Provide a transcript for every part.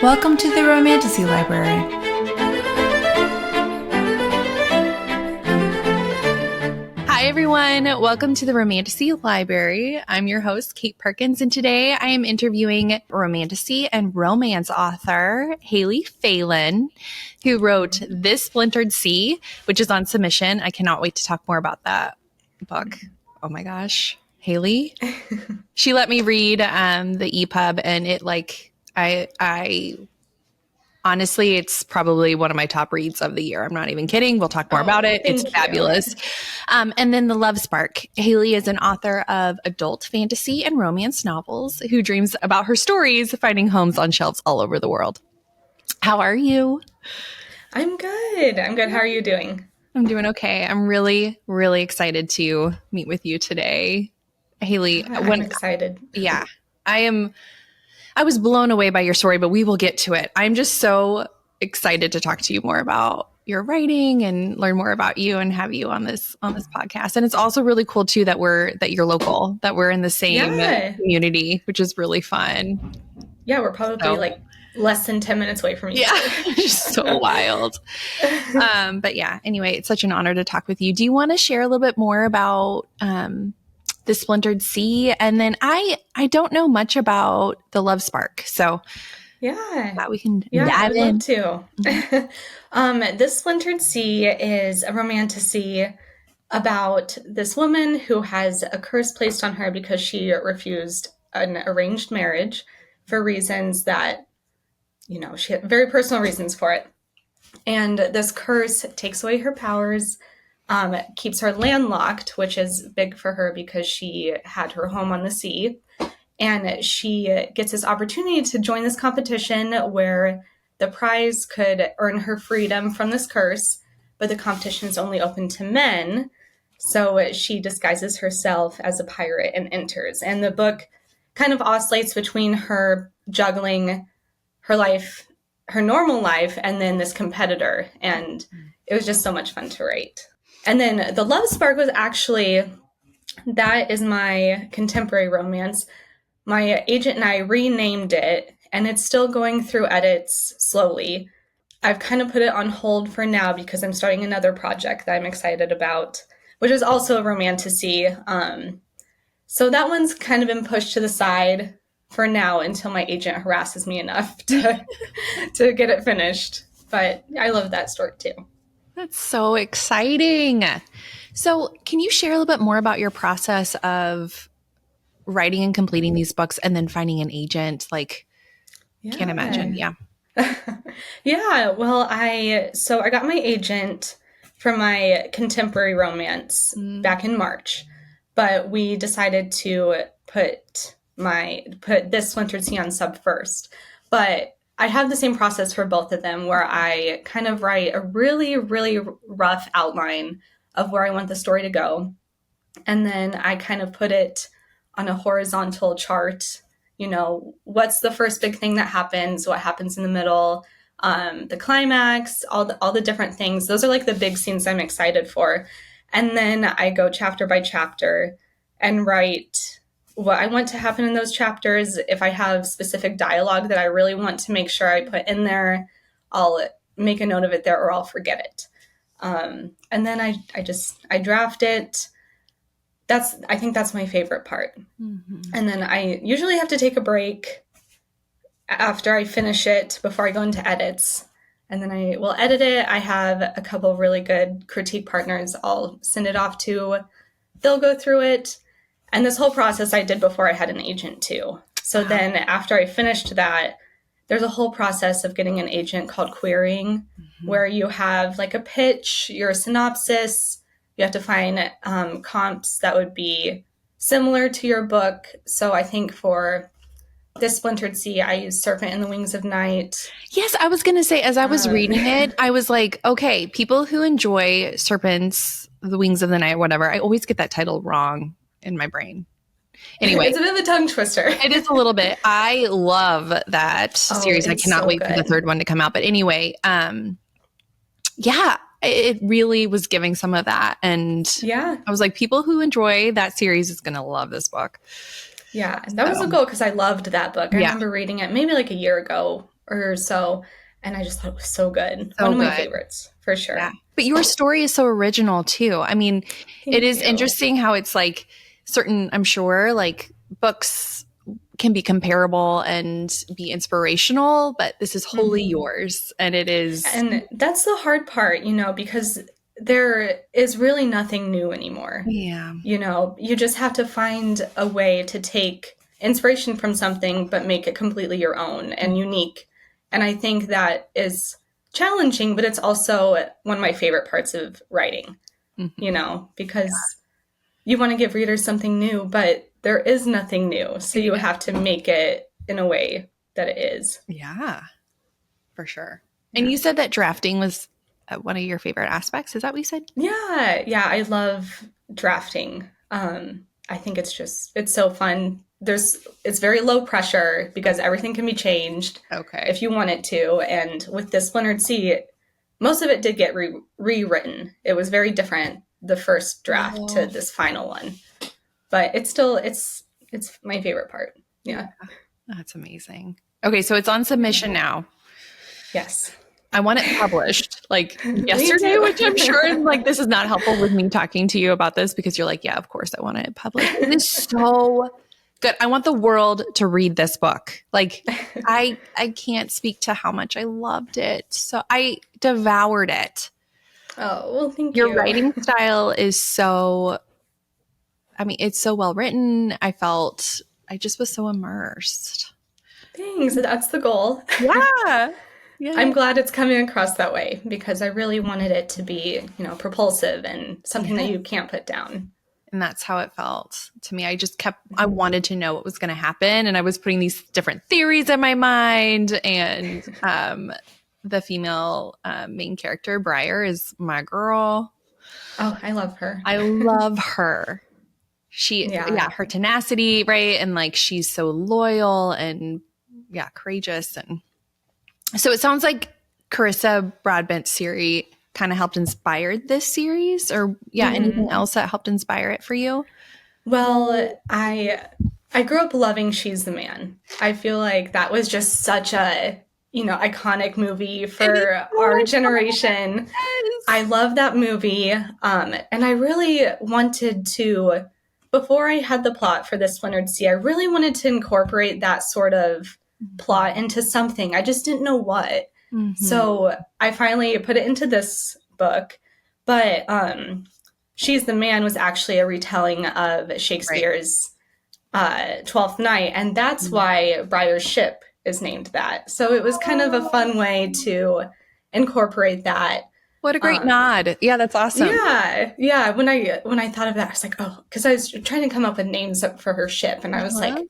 Welcome to the Romantasy Library. Hi, everyone. Welcome to the Romantasy Library. I'm your host, Kate Perkins, and today I am interviewing romantasy and romance author Haley Phelan, who wrote This Splintered Sea, which is on submission. I cannot wait to talk more about that book. Oh my gosh. Haley, she let me read the ePub, and it I honestly, it's probably one of my top reads of the year. I'm not even kidding. We'll talk more about it. It's fabulous. And then The Love Spark. Haley is an author of adult fantasy and romance novels who dreams about her stories finding homes on shelves all over the world. How are you? I'm good. How are you doing? I'm doing okay. I'm really, really excited to meet with you today. Haley, I'm excited. Yeah, I was blown away by your story, but we will get to it. I'm just so excited to talk to you more about your writing and learn more about you and have you on this podcast. And it's also really cool too that you're local, that we're in the same community, which is really fun. Yeah, we're probably like less than 10 minutes away from each other. Just so wild. But yeah, anyway, it's such an honor to talk with you. Do you want to share a little bit more about The Splintered Sea? And then I don't know much about The Love Spark, so we can dive in. Love to. This Splintered Sea is a romantasy about this woman who has a curse placed on her because she refused an arranged marriage for reasons that, she had very personal reasons for it. And this curse takes away her powers, keeps her landlocked, which is big for her because she had her home on the sea. And she gets this opportunity to join this competition where the prize could earn her freedom from this curse, but the competition is only open to men. So she disguises herself as a pirate and enters. And the book kind of oscillates between her juggling her life, her normal life, and then this competitor. And it was just so much fun to write. And then The Love Spark was that is my contemporary romance. My agent and I renamed it, and it's still going through edits slowly. I've kind of put it on hold for now because I'm starting another project that I'm excited about, which is also a romantasy. So that one's kind of been pushed to the side for now until my agent harasses me enough to get it finished. But I love that story too. That's so exciting. So can you share a little bit more about your process of writing and completing these books and then finding an agent? Can't imagine. Yeah. Yeah. Well, I got my agent for my contemporary romance back in March, but we decided to put This Splintered Sea on sub first. But I have the same process for both of them where I kind of write a really, really rough outline of where I want the story to go. And then I kind of put it on a horizontal chart. What's the first big thing that happens, what happens in the middle, the climax, all the different things. Those are like the big scenes I'm excited for. And then I go chapter by chapter and write what I want to happen in those chapters. If I have specific dialogue that I really want to make sure I put in there, I'll make a note of it there or I'll forget it. And then I draft it. I think that's my favorite part. Mm-hmm. And then I usually have to take a break after I finish it before I go into edits. And then I will edit it. I have a couple of really good critique partners I'll send it off to. They'll go through it. And this whole process I did before I had an agent too. So then after I finished that, there's a whole process of getting an agent called querying, where you have like a pitch, your synopsis. You have to find comps that would be similar to your book. So I think for This Splintered Sea, I used Serpent in the Wings of Night. Yes, I was going to say, as I was reading it, I was like, okay, people who enjoy Serpents, the Wings of the Night, whatever. I always get that title wrong in my brain. Anyway. It's a bit of a tongue twister. It is a little bit. I love that series. I cannot wait for the third one to come out. But anyway, it really was giving some of that. And I was like, people who enjoy that series is going to love this book. Yeah, that was a goal because I loved that book. I remember reading it maybe like a year ago or so. And I just thought it was so good. So One of my good. favorites, for Yeah. sure. But your story is so original too. I mean, it Thank is you. interesting how it's like certain, I'm sure, like books can be comparable and be inspirational, but this is wholly yours. And it is. And that's the hard part, because there is really nothing new anymore. Yeah. You just have to find a way to take inspiration from something, but make it completely your own and unique. And I think that is challenging, but it's also one of my favorite parts of writing, because you want to give readers something new, but there is nothing new. So you have to make it in a way that it is. Yeah, for sure. And you said that drafting was one of your favorite aspects. Is that what you said? Yeah, I love drafting. I think it's so fun. It's very low pressure because everything can be changed if you want it to. And with this Splintered Sea, most of it did get rewritten. It was very different, the first draft to this final one. But it's my favorite part. Yeah. That's amazing. Okay, so it's on submission now. Yes. I want it published like yesterday, which I'm sure like this is not helpful with me talking to you about this because you're like, yeah, of course I want it published. It is so good. I want the world to read this book. Like I can't speak to how much I loved it. So I devoured it. Oh, well, thank you. Your writing style is so, I mean, it's so well written. I just was so immersed. Thanks. That's the goal. Yeah. Yeah. I'm glad it's coming across that way because I really wanted it to be, propulsive and something that you can't put down. And that's how it felt to me. I wanted to know what was going to happen. And I was putting these different theories in my mind. And the female main character, Briar, is my girl. Oh, I love her. I love her. Her tenacity, right? And like, she's so loyal and courageous. And so it sounds like Carissa Broadbent's series kind of helped inspire this series, or anything else that helped inspire it for you? Well, I grew up loving She's the Man. I feel like that was just such a iconic movie for our generation. Yes. I love that movie, and I really wanted to. Before I had the plot for the Splintered Sea, I really wanted to incorporate that sort of plot into something. I just didn't know what. Mm-hmm. So I finally put it into this book. But She's the Man was actually a retelling of Shakespeare's Twelfth Night. And that's why Briar's ship is named that. So it was kind of a fun way to incorporate that. What a great nod. Yeah, that's awesome. Yeah. When I thought of that, I was like, oh, because I was trying to come up with names for her ship. And I was like,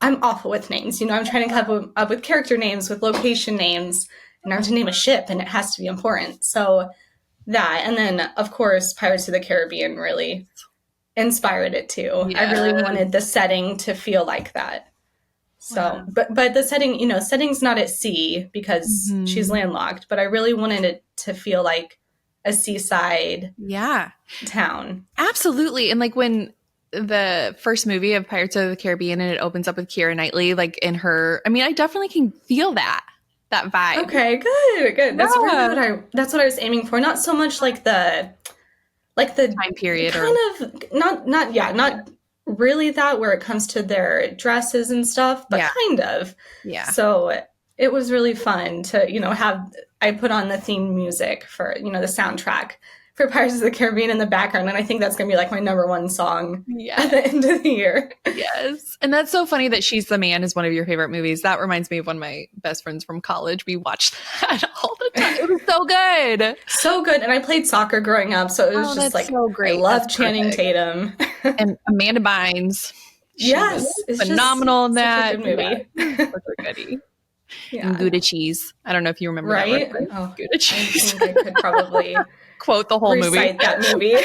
I'm awful with names. I'm trying to come up with character names, with location names, and I have to name a ship, and it has to be important. So that, and then, of course, Pirates of the Caribbean really inspired it, too. Yeah. I really wanted the setting to feel like that. So, but the setting, setting's not at sea because she's landlocked, but I really wanted it to feel like a seaside town. Absolutely. And like when the first movie of Pirates of the Caribbean and it opens up with Keira Knightley, like in her, I mean, I definitely can feel that vibe. Okay, good. That's really that's what I was aiming for. Not so much like the time period, not really that where it comes to their dresses and stuff, but kind of. Yeah. So it was really fun to, I put on the theme music for, the soundtrack for Pirates of the Caribbean in the background. And I think that's going to be like my number one song at the end of the year. Yes. And that's so funny that She's the Man is one of your favorite movies. That reminds me of one of my best friends from college. We watched that all the time. It was so good. So good. And I played soccer growing up. So it was just like, so great. I love Channing Tatum. And Amanda Bynes. Yes. It's phenomenal in that. Such a good movie. Yeah, such a goodie. Yeah. And Gouda cheese. I don't know if you remember that. Right? Gouda cheese. I think I could probably quote the whole recite that movie.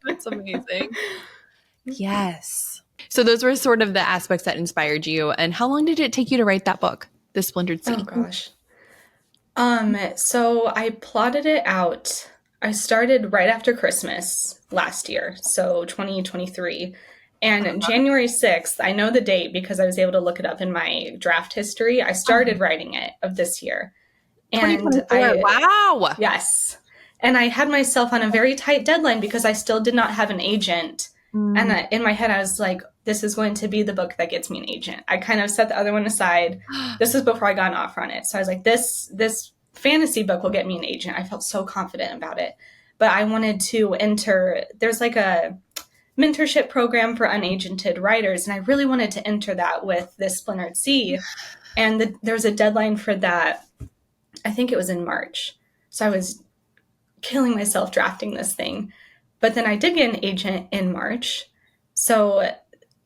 That's amazing. Yes. So those were sort of the aspects that inspired you. And how long did it take you to write that book, The Splintered Sea? Oh gosh. So I plotted it out. I started right after Christmas last year, so 2023. And January 6th, I know the date because I was able to look it up in my draft history. I started writing it of this year. And 2024. Wow. Yes. And I had myself on a very tight deadline because I still did not have an agent. And in my head, I was like, this is going to be the book that gets me an agent. I kind of set the other one aside. This was before I got an offer on it. So I was like, this fantasy book will get me an agent. I felt so confident about it. But I wanted to enter, there's like a mentorship program for unagented writers. And I really wanted to enter that with this Splintered Sea. And there was a deadline for that. I think it was in March. So I was killing myself drafting this thing. But then I did get an agent in March. So,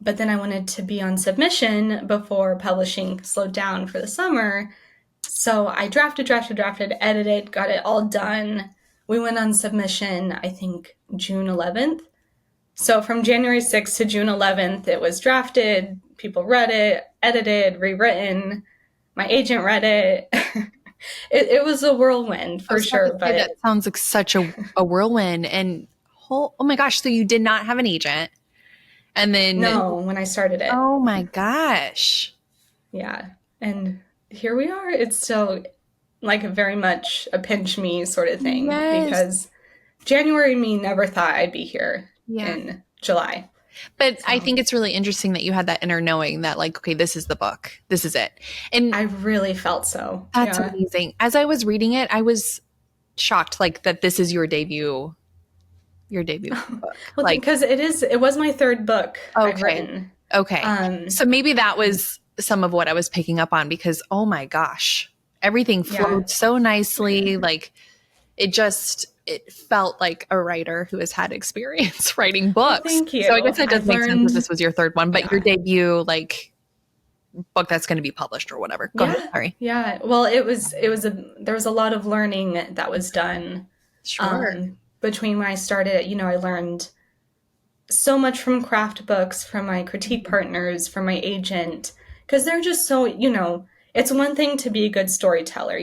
but then I wanted to be on submission before publishing slowed down for the summer. So I drafted, edited, got it all done. We went on submission, I think, June 11th. So from January 6th to June 11th, it was drafted, people read it, edited, rewritten. My agent read it. It was a whirlwind for sure. But that sounds like such a whirlwind. And oh my gosh, so you did not have an agent. And then no, when I started it. Oh my gosh. Yeah. And here we are. It's still like very much a pinch me sort of thing. Yes. Because January me never thought I'd be here in July. But so. I think it's really interesting that you had that inner knowing that like, okay, this is the book. This is it. And I really felt so. That's amazing. As I was reading it, I was shocked like that this is your debut book. Well, like, because it was my third book I've written. Okay. So maybe that was some of what I was picking up on because, oh my gosh, everything flowed so nicely. Like it felt like a writer who has had experience writing books. Well, thank you. So I guess it does make sense that this was your third one, but your debut, like book that's going to be published or whatever. Go ahead. Sorry. Yeah. Well, there was a lot of learning that was done. Sure. Between when I started, I learned so much from craft books, from my critique partners, from my agent, because they're just so, it's one thing to be a good storyteller,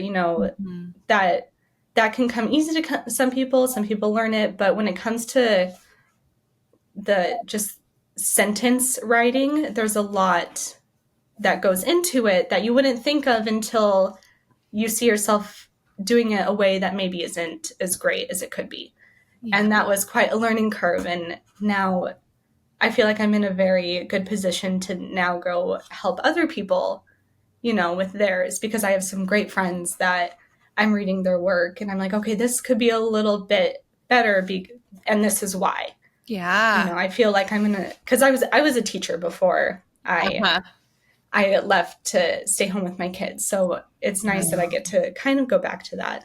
that can come easy to some people learn it, but when it comes to the just sentence writing, there's a lot that goes into it that you wouldn't think of until you see yourself doing it a way that maybe isn't as great as it could be. Yeah. And that was quite a learning curve. And now I feel like I'm in a very good position to now go help other people, with theirs, because I have some great friends that I'm reading their work and I'm like, okay, this could be a little bit better. And this is why. Yeah. I feel like because I was a teacher before I left to stay home with my kids. So it's nice that I get to kind of go back to that.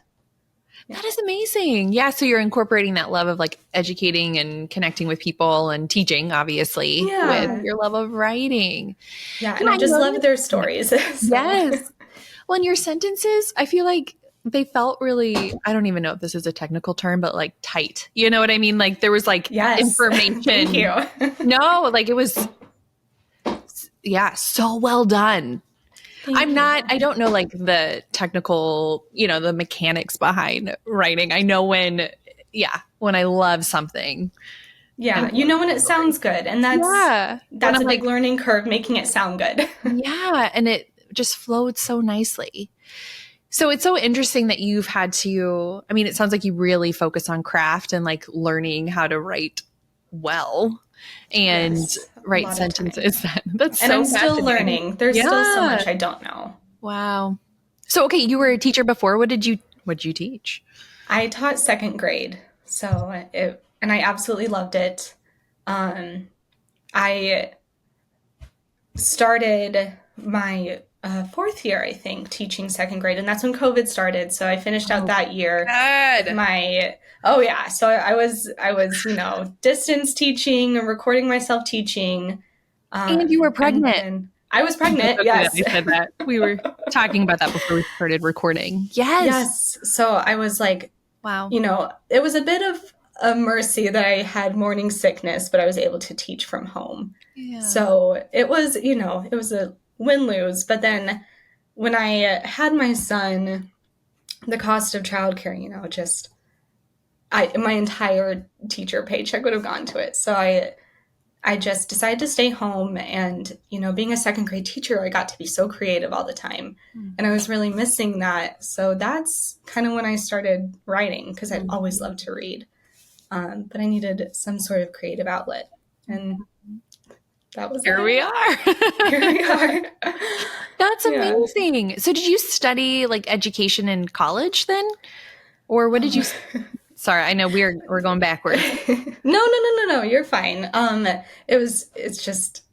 Yeah. That is amazing. Yeah. So you're incorporating that love of like educating and connecting with people and teaching, obviously, with your love of writing. Yeah. And I just love their stories. So. Yes. Well, in your sentences, I feel like they felt really, I don't even know if this is a technical term, but like tight. You know what I mean? Like there was like information. Thank you. No, like it was, so well done. I don't know like the technical, the mechanics behind writing. I know when I love something. Yeah. When it sounds good. And that's a big learning curve, making it sound good. Yeah. And it just flowed so nicely. So it's so interesting that you've had to, it sounds like you really focus on craft and like learning how to write well and write sentences. That's so I'm still learning. There's still so much I don't know. Wow. So, okay, you were a teacher before. What did you teach? I taught second grade. And I absolutely loved it. I started my fourth year, I think, teaching second grade. And that's when COVID started. So I finished out that year. Good. So I was, distance teaching and recording myself teaching. And you were pregnant. I was pregnant. Yes. You said that. We were talking about that before we started recording. Yes. So I was like, wow. It was a bit of a mercy that I had morning sickness, but I was able to teach from home. Yeah. So it was, it was a win-lose. But then when I had my son, the cost of childcare, my entire teacher paycheck would have gone to it. So I just decided to stay home. And, being a second grade teacher, I got to be so creative all the time. And I was really missing that. So that's kind of when I started writing, because I'd always loved to read. But I needed some sort of creative outlet. And that was Here we are. Here we are. That's amazing. Yeah. So did you study like education in college then? Or what did you... Sorry, I know we're going backwards. No. You're fine. It's just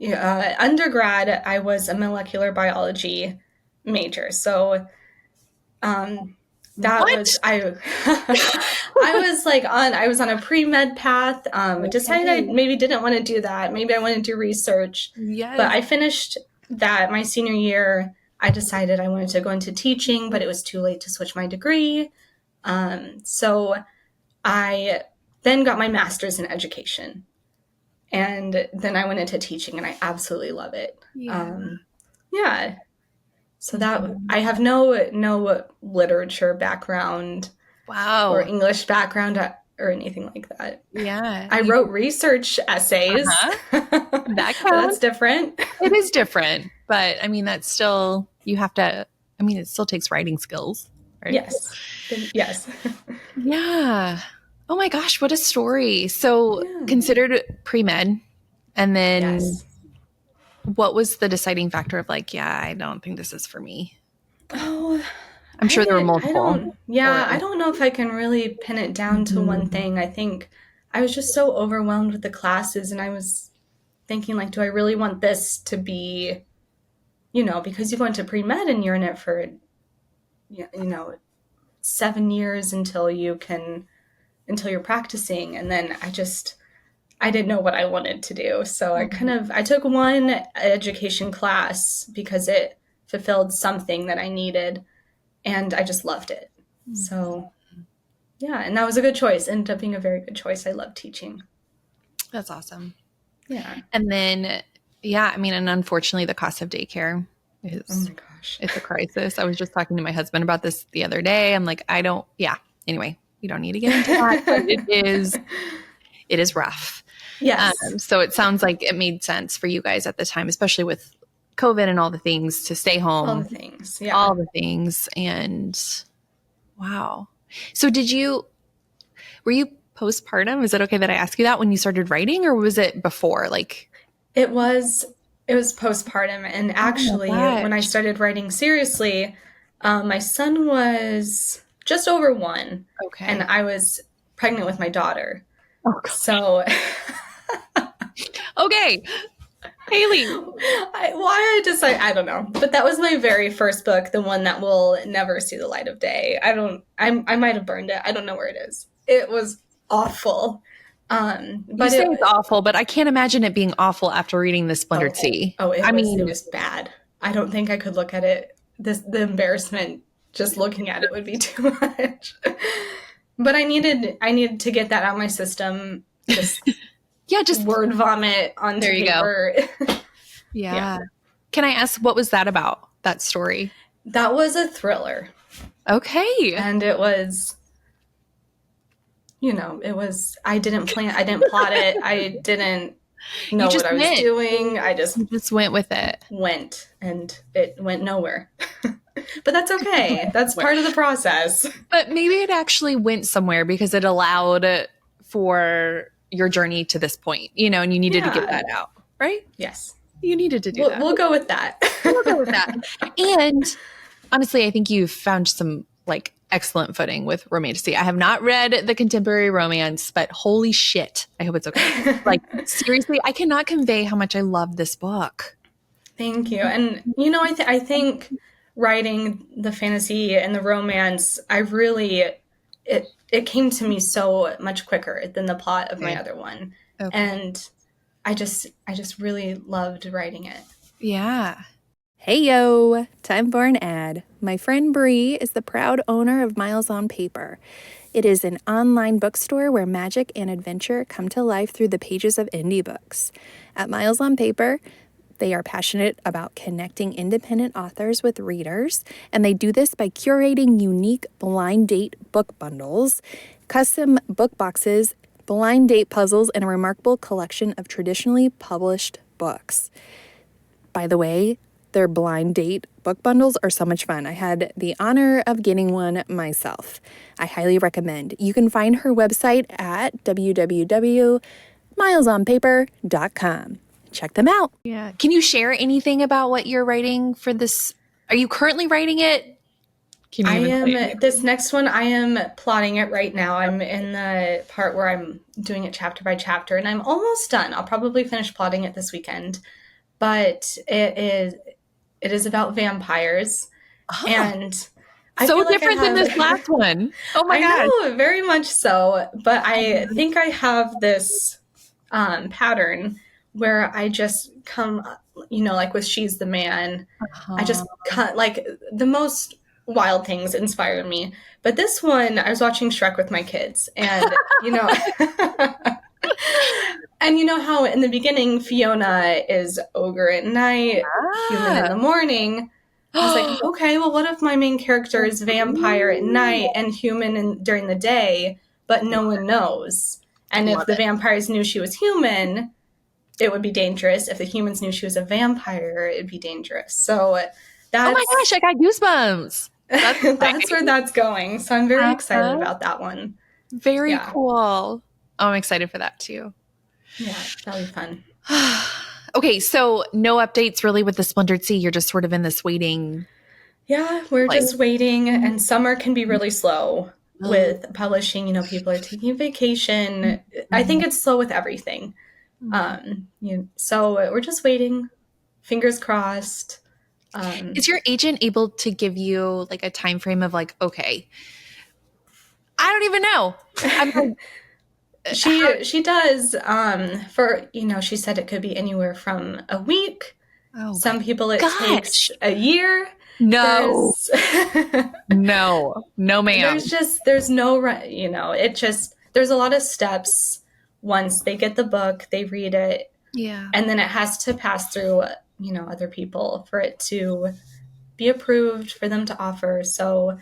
undergrad. I was a molecular biology major, so that what? was I. I was on a pre-med path. Decided I maybe didn't want to do that. Maybe I want to do research. Yes. But I finished that my senior year. I decided I wanted to go into teaching, but it was too late to switch my degree. So I then got my master's in education, and then I went into teaching, and I absolutely love it. Yeah. So that I have no literature background, wow, or English background or anything like that. Yeah. I wrote research essays. That counts. That's different. It is different, but I mean, that's still, you have to, I mean, it still takes writing skills, right? Yes. Yes. Yeah. Oh my gosh, what a story. So considered pre-med, and then what was the deciding factor of like, yeah, I don't think this is for me? Oh, I'm sure there were multiple. I don't know if I can really pin it down to one thing. I think I was just so overwhelmed with the classes, and I was thinking like, do I really want this to be, because you go into pre-med and you're in it for, 7 years until you're practicing. And then I didn't know what I wanted to do. So I took one education class because it fulfilled something that I needed, and I just loved it. So and that was a good choice. Ended up being a very good choice. I love teaching. That's awesome. Yeah. And then, I mean, and unfortunately the cost of daycare is, oh my gosh, it's a crisis. I was just talking to my husband about this the other day. I'm like, anyway, we don't need to get into that, but it is rough. Yes. So it sounds like it made sense for you guys at the time, especially with COVID and all the things, to stay home. All the things. Yeah. All the things. And wow. So were you postpartum? Is it okay that I ask you that when you started writing, or was it before? Like, it was postpartum. And actually, when I started writing seriously, my son was just over 1. Okay. And I was pregnant with my daughter. Oh, gosh. So okay, Haley. I don't know. But that was my very first book, the one that will never see the light of day. I might have burned it. I don't know where it is. It was awful. But you say it's awful, but I can't imagine it being awful after reading The Splintered Sea. It was bad. I don't think I could look at it. The embarrassment just looking at it would be too much. But I needed to get that out of my system. Just just word vomit onto there you paper. Go. Yeah. Can I ask, what was that about, that story? That was a thriller. Okay. And it was, I didn't plot it. I didn't know what I was doing. I just went with it. And it went nowhere. But that's okay. That's part of the process. But maybe it actually went somewhere because it allowed for your journey to this point, and you needed to get that out, right? Yes. You needed to do that. We'll go with that. And honestly, I think you've found some excellent footing with Romantasy. I have not read the contemporary romance, but holy shit, I hope it's okay. Seriously, I cannot convey how much I love this book. Thank you. And, I think writing the fantasy and the romance, it came to me so much quicker than the plot of my other one. Okay. And I just really loved writing it. Yeah. Hey, yo, time for an ad. My friend Bree is the proud owner of Miles on Paper. It is an online bookstore where magic and adventure come to life through the pages of indie books. At Miles on Paper, they are passionate about connecting independent authors with readers, and they do this by curating unique blind date book bundles, custom book boxes blind date puzzles, and a remarkable collection of traditionally published books. By the way, their blind date book bundles are so much fun. I had the honor of getting one myself. I highly recommend. You can find her website at www.milesonpaper.com. Check them out. Yeah. Can you share anything about what you're writing for this? Are you currently writing it? This next one, I am plotting it right now. I'm in the part where I'm doing it chapter by chapter, and I'm almost done. I'll probably finish plotting it this weekend. But it is about vampires. And I so feel different than this last one. Oh my God. I know, very much so. But I think I have this pattern where I just come, like with She's the Man, I just cut, like, the most wild things inspire me. But this one, I was watching Shrek with my kids, and, and you know how in the beginning, Fiona is ogre at night, human in the morning. I was like, okay, well, what if my main character is vampire at night and human during the day, but no one knows? And if the vampires knew she was human, it would be dangerous. If the humans knew she was a vampire, it'd be dangerous. So that's... Oh my gosh, I got goosebumps. That's where that's going. So I'm very excited about that one. Very cool. Oh, I'm excited for that too. Yeah, that'll be fun. Okay, so no updates really with the Splintered Sea. You're just sort of in this waiting. Yeah, we're just waiting, and summer can be really slow with publishing. People are taking vacation. I think it's slow with everything. So we're just waiting. Fingers crossed. Is your agent able to give you like a time frame of like, okay, I don't even know. She does. She said it could be anywhere from a week. Some people it takes a year. No, no, ma'am. There's no, there's a lot of steps. Once they get the book, they read it. Yeah. And then it has to pass through, other people for it to be approved, for them to offer. So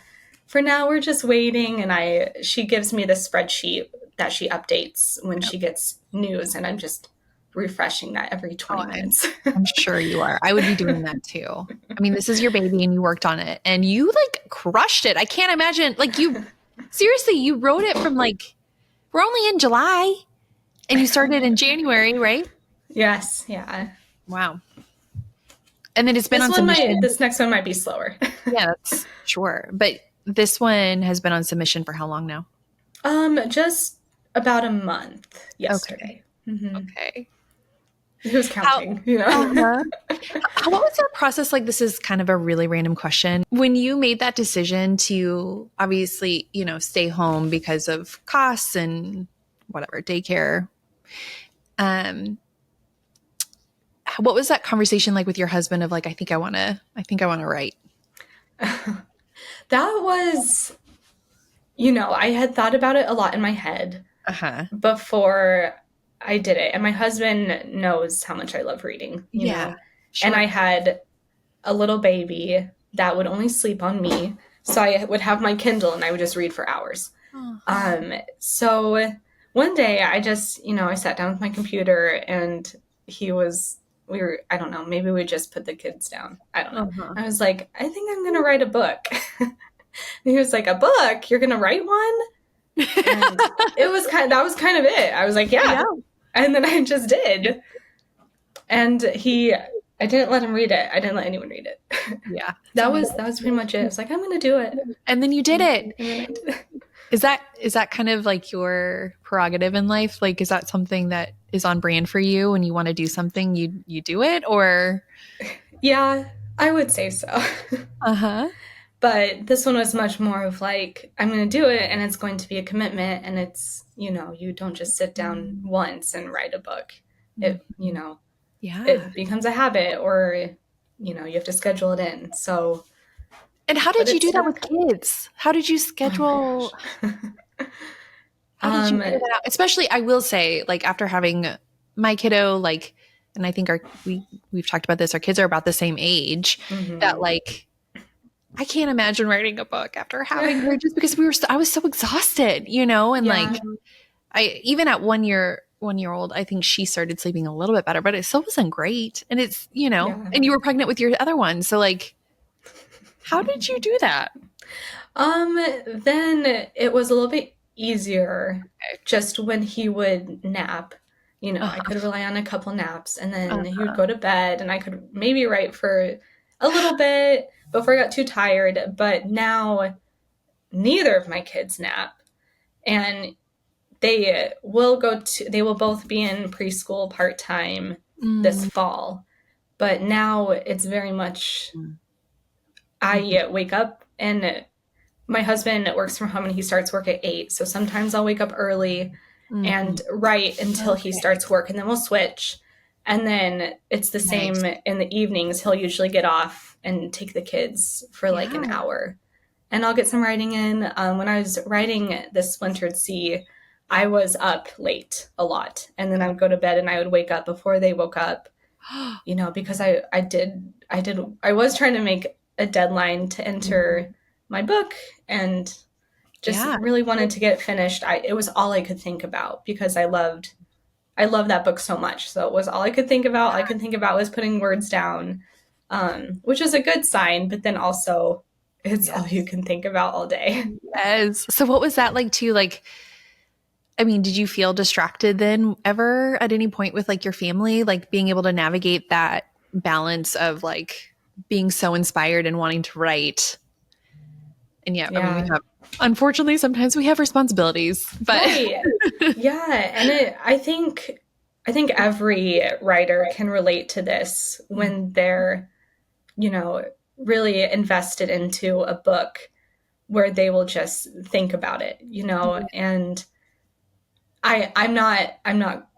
for now, we're just waiting. And she gives me this spreadsheet that she updates when she gets news. And I'm just refreshing that every 20 minutes. I'm sure you are. I would be doing that too. I mean, this is your baby and you worked on it and you like crushed it. I can't imagine seriously, you wrote it from we're only in July and you started in January, right? Yes. Yeah. Wow. And then it's been on submission. This next one might be slower. Yeah, that's sure. But this one has been on submission for how long now? Just about a month yesterday. Okay. Mm-hmm. Okay. Who's counting? What was that process like? This is kind of a really random question. When you made that decision to obviously, stay home because of costs and whatever, daycare, what was that conversation like with your husband of like, I think I want to write? That was, I had thought about it a lot in my head before I did it. And my husband knows how much I love reading, you know? Sure. And I had a little baby that would only sleep on me. So I would have my Kindle and I would just read for hours. So one day I just, I sat down with my computer and I don't know, maybe we just put the kids down. I don't know. I was like, I think I'm going to write a book. And he was like, a book? You're going to write one? And that was kind of it. I was like, yeah. And then I just did. And I didn't let him read it. I didn't let anyone read it. Yeah. That was pretty much it. I was like, I'm going to do it. And then you did it. And then I did it. Is that kind of like your prerogative in life? Like, is that something that is on brand for you? When you want to do something, you do it, or? Yeah, I would say so. But this one was much more of like, I'm going to do it and it's going to be a commitment. And it's, you don't just sit down once and write a book. It, it becomes a habit or, you have to schedule it in. So. And how did you do that with kids? How did you schedule? How did you figure that out? Especially, I will say, like after having my kiddo, and I think we've talked about this. Our kids are about the same age. That I can't imagine writing a book after having her, just because I was so exhausted, and even at 1 year old, I think she started sleeping a little bit better, but it still wasn't great. And it's, and you were pregnant with your other one. So like, how did you do that? Then it was a little bit easier just when he would nap. I could rely on a couple naps, and then he would go to bed, and I could maybe write for a little bit before I got too tired. But now neither of my kids nap, and they will both be in preschool part-time this fall. But now it's very much I wake up, and my husband works from home and he starts work at 8. So sometimes I'll wake up early and write until he starts work, and then we'll switch. And then it's the same in the evenings. He'll usually get off and take the kids for like an hour. And I'll get some writing in. When I was writing this Splintered Sea, I was up late a lot. And then I would go to bed and I would wake up before they woke up, because I was trying to make a deadline to enter my book, and just really wanted to get it finished. It was all I could think about, because I love that book so much. So it was all I could think about. All I could think about was putting words down, which is a good sign, but then also it's all you can think about all day. Yes. So what was that like too? Like, I mean, did you feel distracted then ever at any point with like your family, like being able to navigate that balance of like being so inspired and wanting to write? And I mean, unfortunately, sometimes we have responsibilities, but and I think every writer can relate to this when they're, really invested into a book where they will just think about it, and I'm not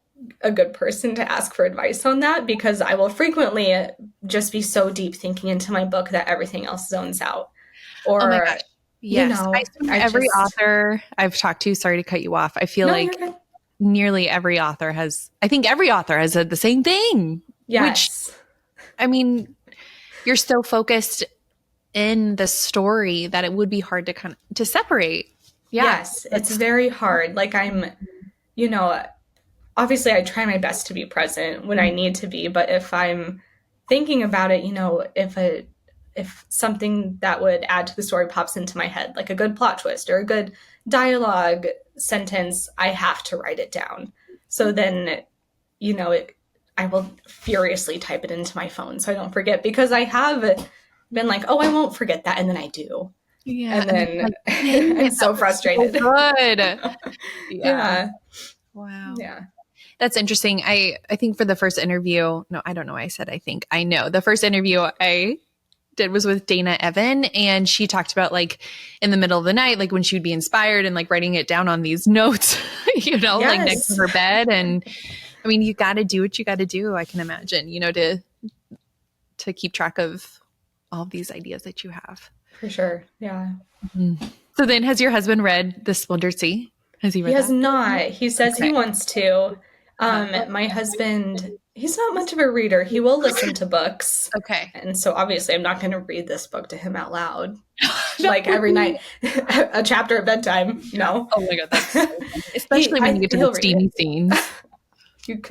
a good person to ask for advice on that, because I will frequently just be so deep thinking into my book that everything else zones out. Or, oh my gosh. Yes. Every author I've talked to, sorry to cut you off. I feel like nearly every author has said the same thing. Yes. Which, I mean, you're so focused in the story that it would be hard to separate. Yeah. Yes. It's very hard. Like I'm, obviously I try my best to be present when I need to be, but if I'm thinking about it, if something that would add to the story pops into my head, like a good plot twist or a good dialogue sentence, I have to write it down. So then, I will furiously type it into my phone so I don't forget, because I have been like, oh, I won't forget that. And then I do. Yeah. And then I'm so frustrated. So good. Yeah. Wow. Yeah. That's interesting. I think for the first interview, no, I don't know why I said I think. I know. The first interview I did was with Dana Evan, and she talked about like in the middle of the night, like when she would be inspired and like writing it down on these notes, like next to her bed. And I mean, you got to do what you got to do, I can imagine, to keep track of all of these ideas that you have. For sure. Yeah. Mm-hmm. So then has your husband read The Splintered Sea? Has he read He has that? not. He says he wants to. My husband, he's not much of a reader. He will listen to books. Okay. And so obviously I'm not going to read this book to him out loud. Like every night, a chapter at bedtime. No. Oh my God. That's so funny. Especially when you get to the steamy scenes.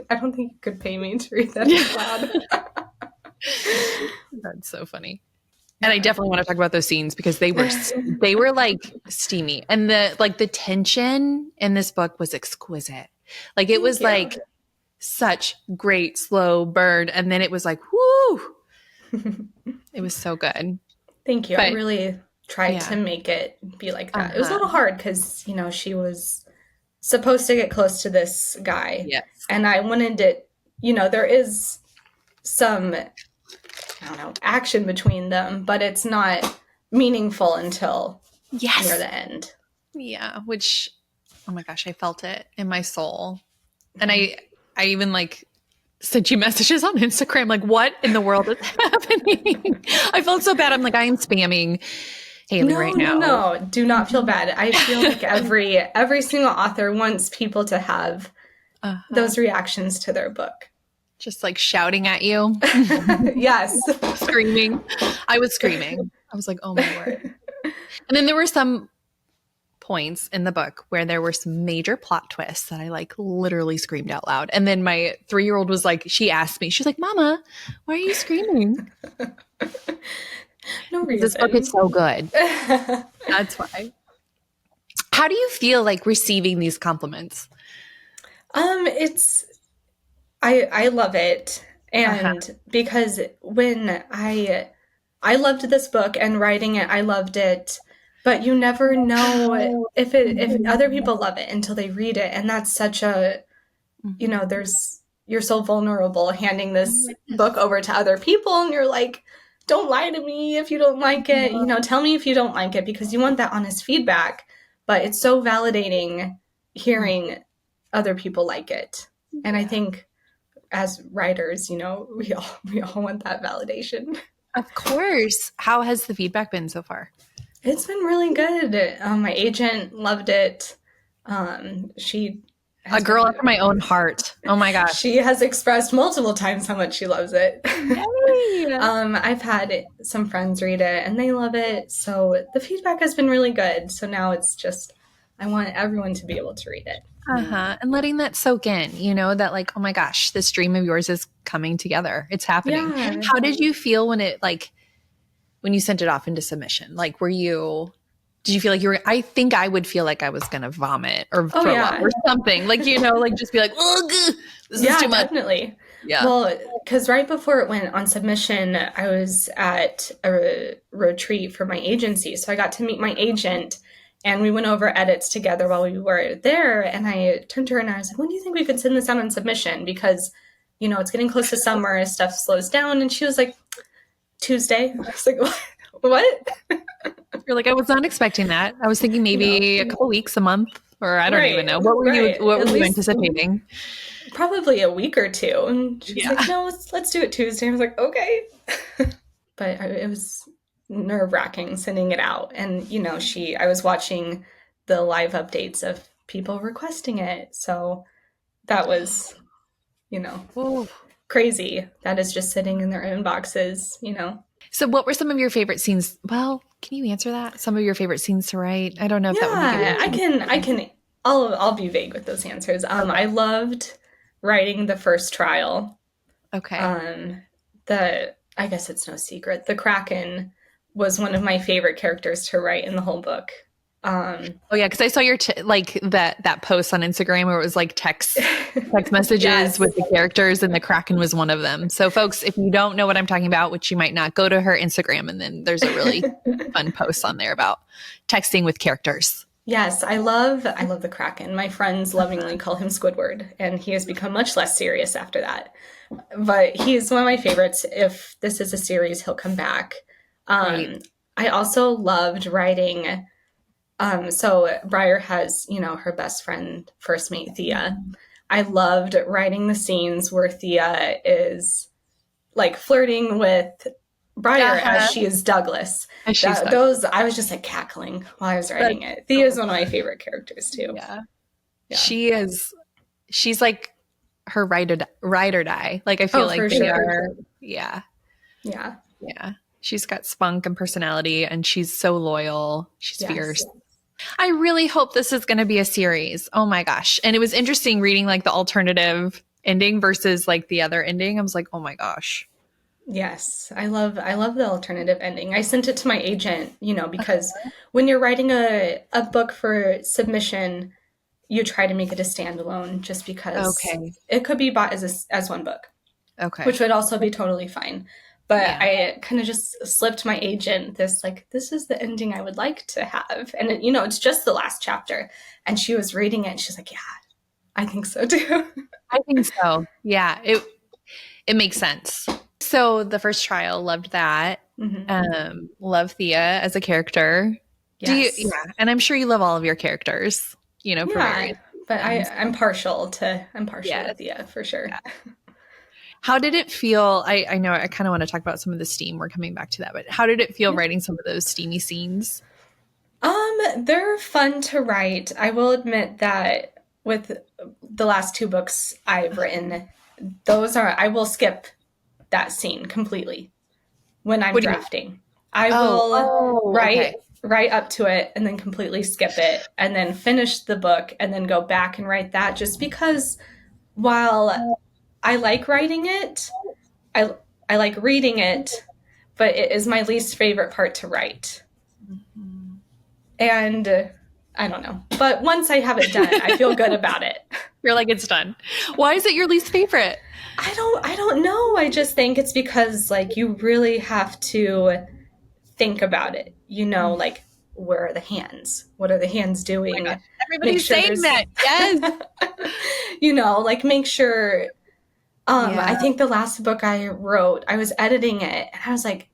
I don't think you could pay me to read that out loud. That's so funny. And I definitely want to talk about those scenes, because they were like steamy, and the tension in this book was exquisite. Like it was like such great slow burn, and then it was like whoo. It was so good. Thank you. But I really tried to make it be like that. It was a little hard because she was supposed to get close to this guy. Yes. And I wanted it, there is some, I don't know, action between them, but it's not meaningful until near the end. Yeah, which, oh my gosh, I felt it in my soul. And I even sent you messages on Instagram, like, what in the world is happening? I felt so bad. I'm like, I am spamming Haley right now. No, do not feel bad. I feel like every single author wants people to have those reactions to their book. Just like shouting at you. Yes. Screaming. I was screaming. I was like, oh my word. And then there were some points in the book where there were some major plot twists that I like literally screamed out loud. And then my 3-year-old was like, she asked me, she's like, Mama, why are you screaming? No reason. This book is so good. That's why. How do you feel like receiving these compliments? I love it. And because when I loved this book and writing it, I loved it, but you never know if other people love it until they read it. And that's such a, you know, you're so vulnerable handing this book over to other people, and you're like, don't lie to me if you don't like it. You know, tell me if you don't like it, because you want that honest feedback. But it's so validating hearing other people like it. And I think as writers, you know, we all want that validation. Of course. How has the feedback been so far? It's been really good. My agent loved it. She a girl after my own heart. Oh my gosh. She has expressed multiple times how much she loves it. Yay! I've had some friends read it and they love it. So the feedback has been really good. So now it's just, I want everyone to be able to read it. And letting that soak in, you know, that like, oh my gosh, this dream of yours is coming together. It's happening. Yeah. How did you feel when you sent it off into submission? Like, did you feel like I think I would feel like I was going to vomit or throw up or something. Like, you know, like just be like, oh, this is too much. Definitely. Yeah. Well, because right before it went on submission, I was at a retreat for my agency. So I got to meet my agent and we went over edits together while we were there. And I turned to her and I was like, when do you think we could send this out on submission? Because, you know, it's getting close to summer, stuff slows down. And she was like, Tuesday. I was like, what? You're like, I was not expecting that. I was thinking maybe a couple weeks, a month, or I don't even know. What were you anticipating? Probably a week or two. And she's like, no, let's do it Tuesday. I was like, okay. But it was nerve-wracking sending it out. And, you know, I was watching the live updates of people requesting it. So that was, you know, crazy. That is just sitting in their inboxes, you know. So what were some of your favorite scenes? Well, can you answer that? Some of your favorite scenes to write? I don't know if that would be good. I can. I'll be vague with those answers. I loved writing the first trial. Okay. I guess it's no secret. The Kraken was one of my favorite characters to write in the whole book. Because I saw your that post on Instagram where it was like text messages with the characters, and the Kraken was one of them. So folks, if you don't know what I'm talking about, which you might not, go to her Instagram and then there's a really fun post on there about texting with characters. Yes, I love the Kraken. My friends lovingly call him Squidward, and he has become much less serious after that. But he's one of my favorites. If this is a series, he'll come back. Right. I also loved writing. So Briar has, you know, her best friend, first mate, Thea. I loved writing the scenes where Thea is like flirting with Briar as she is Douglas. Those, I was just like cackling while I was writing it. Thea is one of my favorite characters too. Yeah. She's like her ride or die. Like I feel like they are. Yeah. Yeah. Yeah. She's got spunk and personality and she's so loyal. She's fierce. I really hope this is going to be a series. Oh my gosh. And it was interesting reading like the alternative ending versus like the other ending. I was like, oh my gosh. Yes. I love the alternative ending. I sent it to my agent, you know, because when you're writing a book for submission, you try to make it a standalone just because it could be bought as one book. Okay. Which would also be totally fine. But I kind of just slipped my agent this is the ending I would like to have. And, you know, it's just the last chapter. And she was reading it and she's like, yeah, I think so too. I think so. Yeah, it makes sense. So the first trial, loved that. Mm-hmm. Love Thea as a character. Yes. And I'm sure you love all of your characters, you know, for various but I'm partial to Thea for sure. Yeah. How did it feel? I know I kind of want to talk about some of the steam. We're coming back to that, but how did it feel writing some of those steamy scenes? They're fun to write. I will admit that with the last 2 books I've written, I will skip that scene completely when I'm drafting. I will write right up to it and then completely skip it and then finish the book and then go back and write that, just because while I like writing it, I like reading it, but it is my least favorite part to write. Mm-hmm. And I don't know. But once I have it done, I feel good about it. You're like, it's done. Why is it your least favorite? I don't know. I just think it's because like you really have to think about it. You know, like where are the hands? What are the hands doing? Oh, everybody's saying that. Yes. You know, like make sure. I think the last book I wrote, I was editing it, and I was like,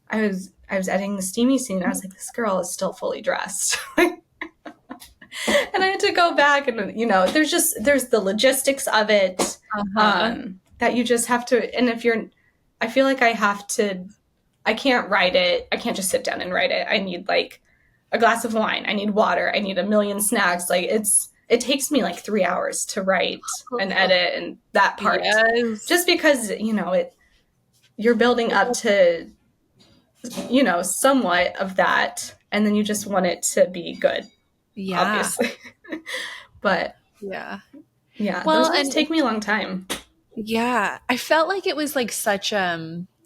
I was editing the steamy scene. And I was like, this girl is still fully dressed. And I had to go back and, you know, there's the logistics of it, that you just have to, and I feel like I can't write it. I can't just sit down and write it. I need like a glass of wine. I need water. I need a million snacks. Like it takes me like 3 hours to write and edit and that part. Yes. Just because, you know, you're building up to, you know, somewhat of that. And then you just want it to be good. Yeah. Obviously. But yeah. Well, those ones take me a long time. Yeah. I felt like it was like such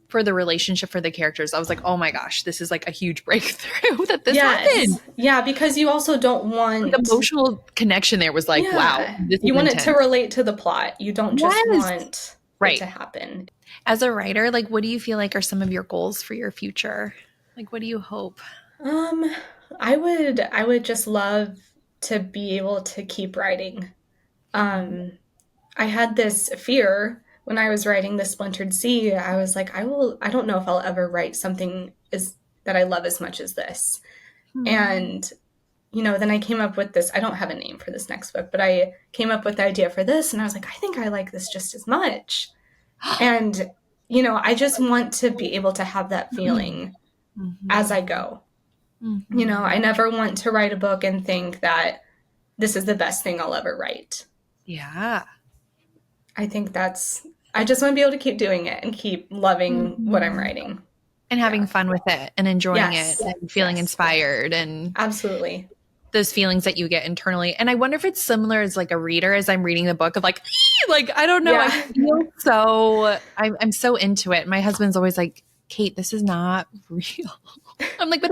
for the relationship for the characters. I was like, oh my gosh, this is like a huge breakthrough that this happened. Yeah, because you also don't want the emotional connection there was like, wow. You want it to relate to the plot. You don't just want it to happen. As a writer, like what do you feel like are some of your goals for your future? Like what do you hope? I would just love to be able to keep writing. I had this fear when I was writing the Splintered Sea. I was like, I don't know if I'll ever write something that I love as much as this. And, you know, then I came up with this, I don't have a name for this next book, but I came up with the idea for this and I was like, I think I like this just as much. And, you know, I just want to be able to have that feeling as I go. You know, I never want to write a book and think that this is the best thing I'll ever write. Yeah. I think I just want to be able to keep doing it and keep loving what I'm writing. And having fun with it and enjoying it and feeling inspired and absolutely those feelings that you get internally. And I wonder if it's similar as like a reader as I'm reading the book of like I don't know. Yeah. I feel I'm so into it. My husband's always like, Kate, this is not real. I'm like, but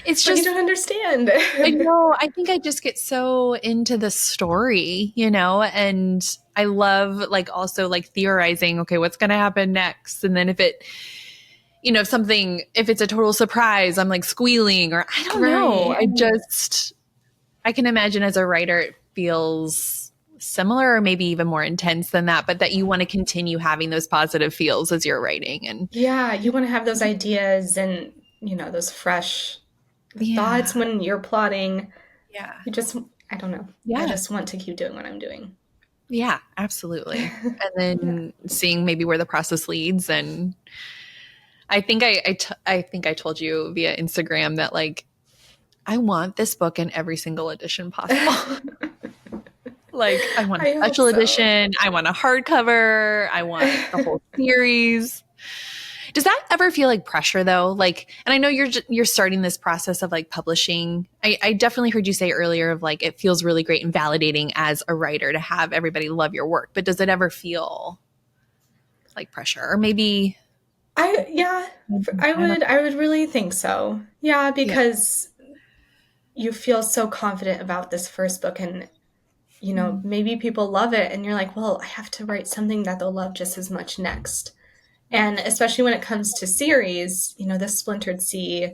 it's just, you don't understand. I know. I think I just get so into the story, you know, and I love like also like theorizing, okay, what's going to happen next? And then if it's a total surprise, I'm like squealing or I don't know. I can imagine as a writer, it feels similar or maybe even more intense than that, but that you want to continue having those positive feels as you're writing. And you want to have those ideas and, you know, those fresh thoughts when you're plotting. Yeah. I don't know. Yeah. I just want to keep doing what I'm doing. Yeah, absolutely. And then seeing maybe where the process leads. And I think I think I told you via Instagram that like, I want this book in every single edition possible. Like I want a special edition. I want a hardcover. I want the whole series. Does that ever feel like pressure though? Like, and I know you're starting this process of like publishing. I definitely heard you say earlier of like, it feels really great and validating as a writer to have everybody love your work, but does it ever feel like pressure or maybe? I would really think so. Yeah. Because you feel so confident about this first book and, you know, maybe people love it and you're like, well, I have to write something that they'll love just as much next. And especially when it comes to series, you know, this Splintered Sea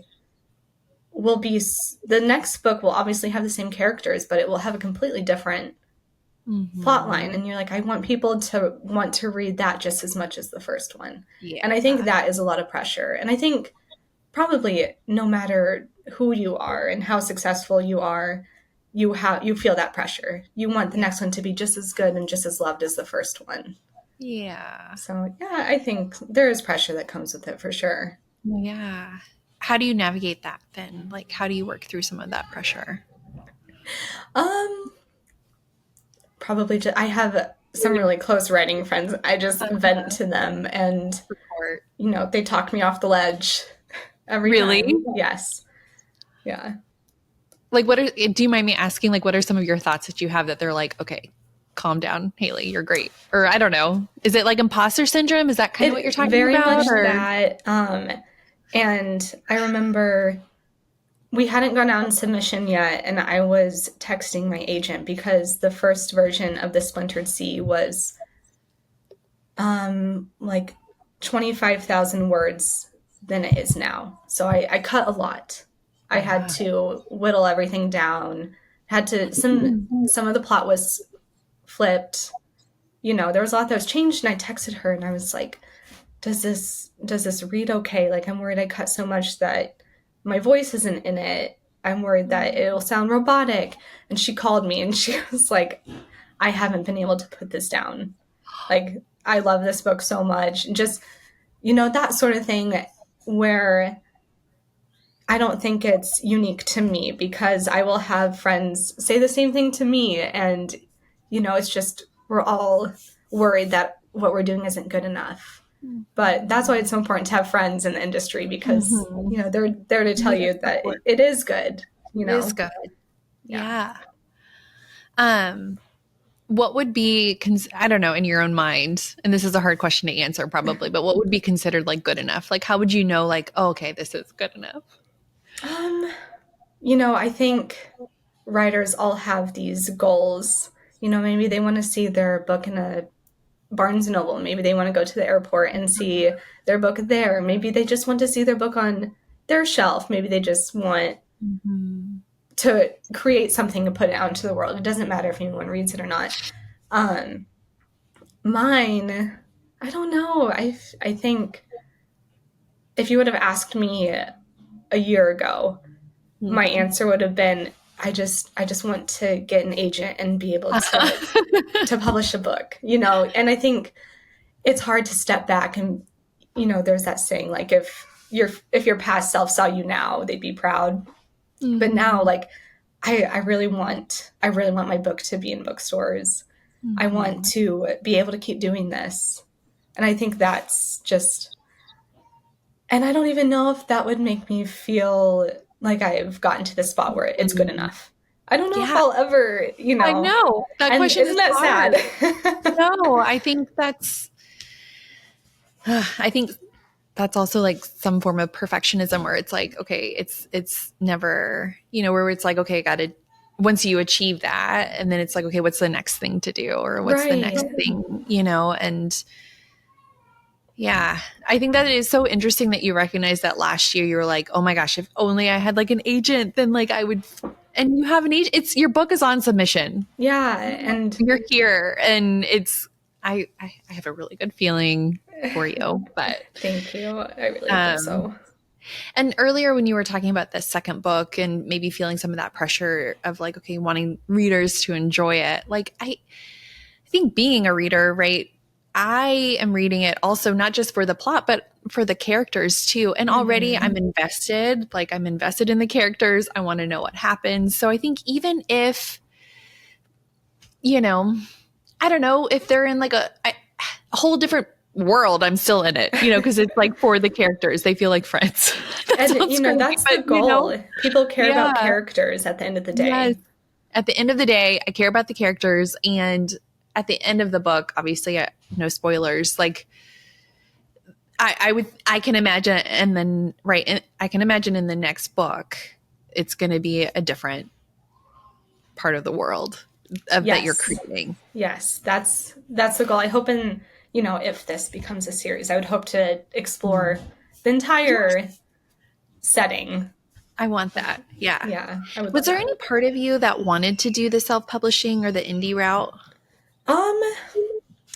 will be, the next book will obviously have the same characters, but it will have a completely different plot line. And you're like, I want people to want to read that just as much as the first one. Yeah. And I think that is a lot of pressure. And I think probably no matter who you are and how successful you are, you feel that pressure. You want the next one to be just as good and just as loved as the first one. Yeah. So, yeah, I think there is pressure that comes with it for sure. Yeah. How do you navigate that then? Like, how do you work through some of that pressure? Probably I have some really close writing friends. I just vent to them and, you know, they talk me off the ledge every time. Yes. Yeah. Like, do you mind me asking, like, what are some of your thoughts that you have that they're like, okay, calm down, Haley, you're great? Or I don't know. Is it like imposter syndrome? Is that kind of what you're talking Very about? much Or? that. And I remember we hadn't gone out in submission yet, and I was texting my agent because the first version of the Splintered Sea was like 25,000 words than it is now. So I cut a lot. I had to whittle everything down. Had to some of the plot was flipped. You know, there was a lot that was changed, and I texted her and I was like, does this read okay? Like, I'm worried I cut so much that my voice isn't in it. I'm worried that it'll sound robotic. And she called me and she was like, I haven't been able to put this down. Like, I love this book so much. And just, you know, that sort of thing where I don't think it's unique to me, because I will have friends say the same thing to me. And, you know, it's just, we're all worried that what we're doing isn't good enough. But that's why it's so important to have friends in the industry, because, you know, they're there to tell you that it is good, you know. It is good. Yeah. What would be, I don't know, in your own mind, and this is a hard question to answer probably, but what would be considered like good enough? Like, how would you know, like, oh, okay, this is good enough? You know, I think writers all have these goals. You know, maybe they want to see their book in a Barnes and Noble. Maybe they want to go to the airport and see their book there. Maybe they just want to see their book on their shelf. Maybe they just want to create something and put it out into the world. It doesn't matter if anyone reads it or not. Mine, I don't know. I think if you would have asked me a year ago, my answer would have been, I just want to get an agent and be able to publish a book, you know. And I think it's hard to step back and, you know, there's that saying, like, if your past self saw you now, they'd be proud. But now, like, I really want my book to be in bookstores. I want to be able to keep doing this. And I think that's just, and I don't even know if that would make me feel like I've gotten to the spot where it's good enough. I don't know if I'll ever, you know. I know. That question isn't that hard. sad? No, I think that's also like some form of perfectionism where it's like, okay, it's never, you know, where it's like, okay, once you achieve that, and then it's like, okay, what's the next thing to do? Or what's the next thing, you know? And yeah, I think that it is so interesting that you recognize that last year you were like, oh my gosh, if only I had like an agent, then like I would, and you have an agent, your book is on submission. Yeah. And you're here, and I have a really good feeling for you, but thank you. I really hope so. And earlier when you were talking about the second book and maybe feeling some of that pressure of like, okay, wanting readers to enjoy it. Like I think being a reader, right? I am reading it also not just for the plot, but for the characters too. And already I'm invested, like I'm invested in the characters. I want to know what happens. So I think even if, you know, I don't know, if they're in like a whole different world, I'm still in it, you know, because it's like for the characters, they feel like friends. And, you know, that's the goal. You know, people care about characters at the end of the day. Yes. At the end of the day, I care about the characters. And at the end of the book, obviously, no spoilers, like I can imagine, and then, right, I can imagine in the next book, it's going to be a different part of the world that you're creating. Yes, that's the goal. I hope you know, if this becomes a series, I would hope to explore the entire setting. I want that. Yeah. Yeah. Was there any part of you that wanted to do the self-publishing or the indie route?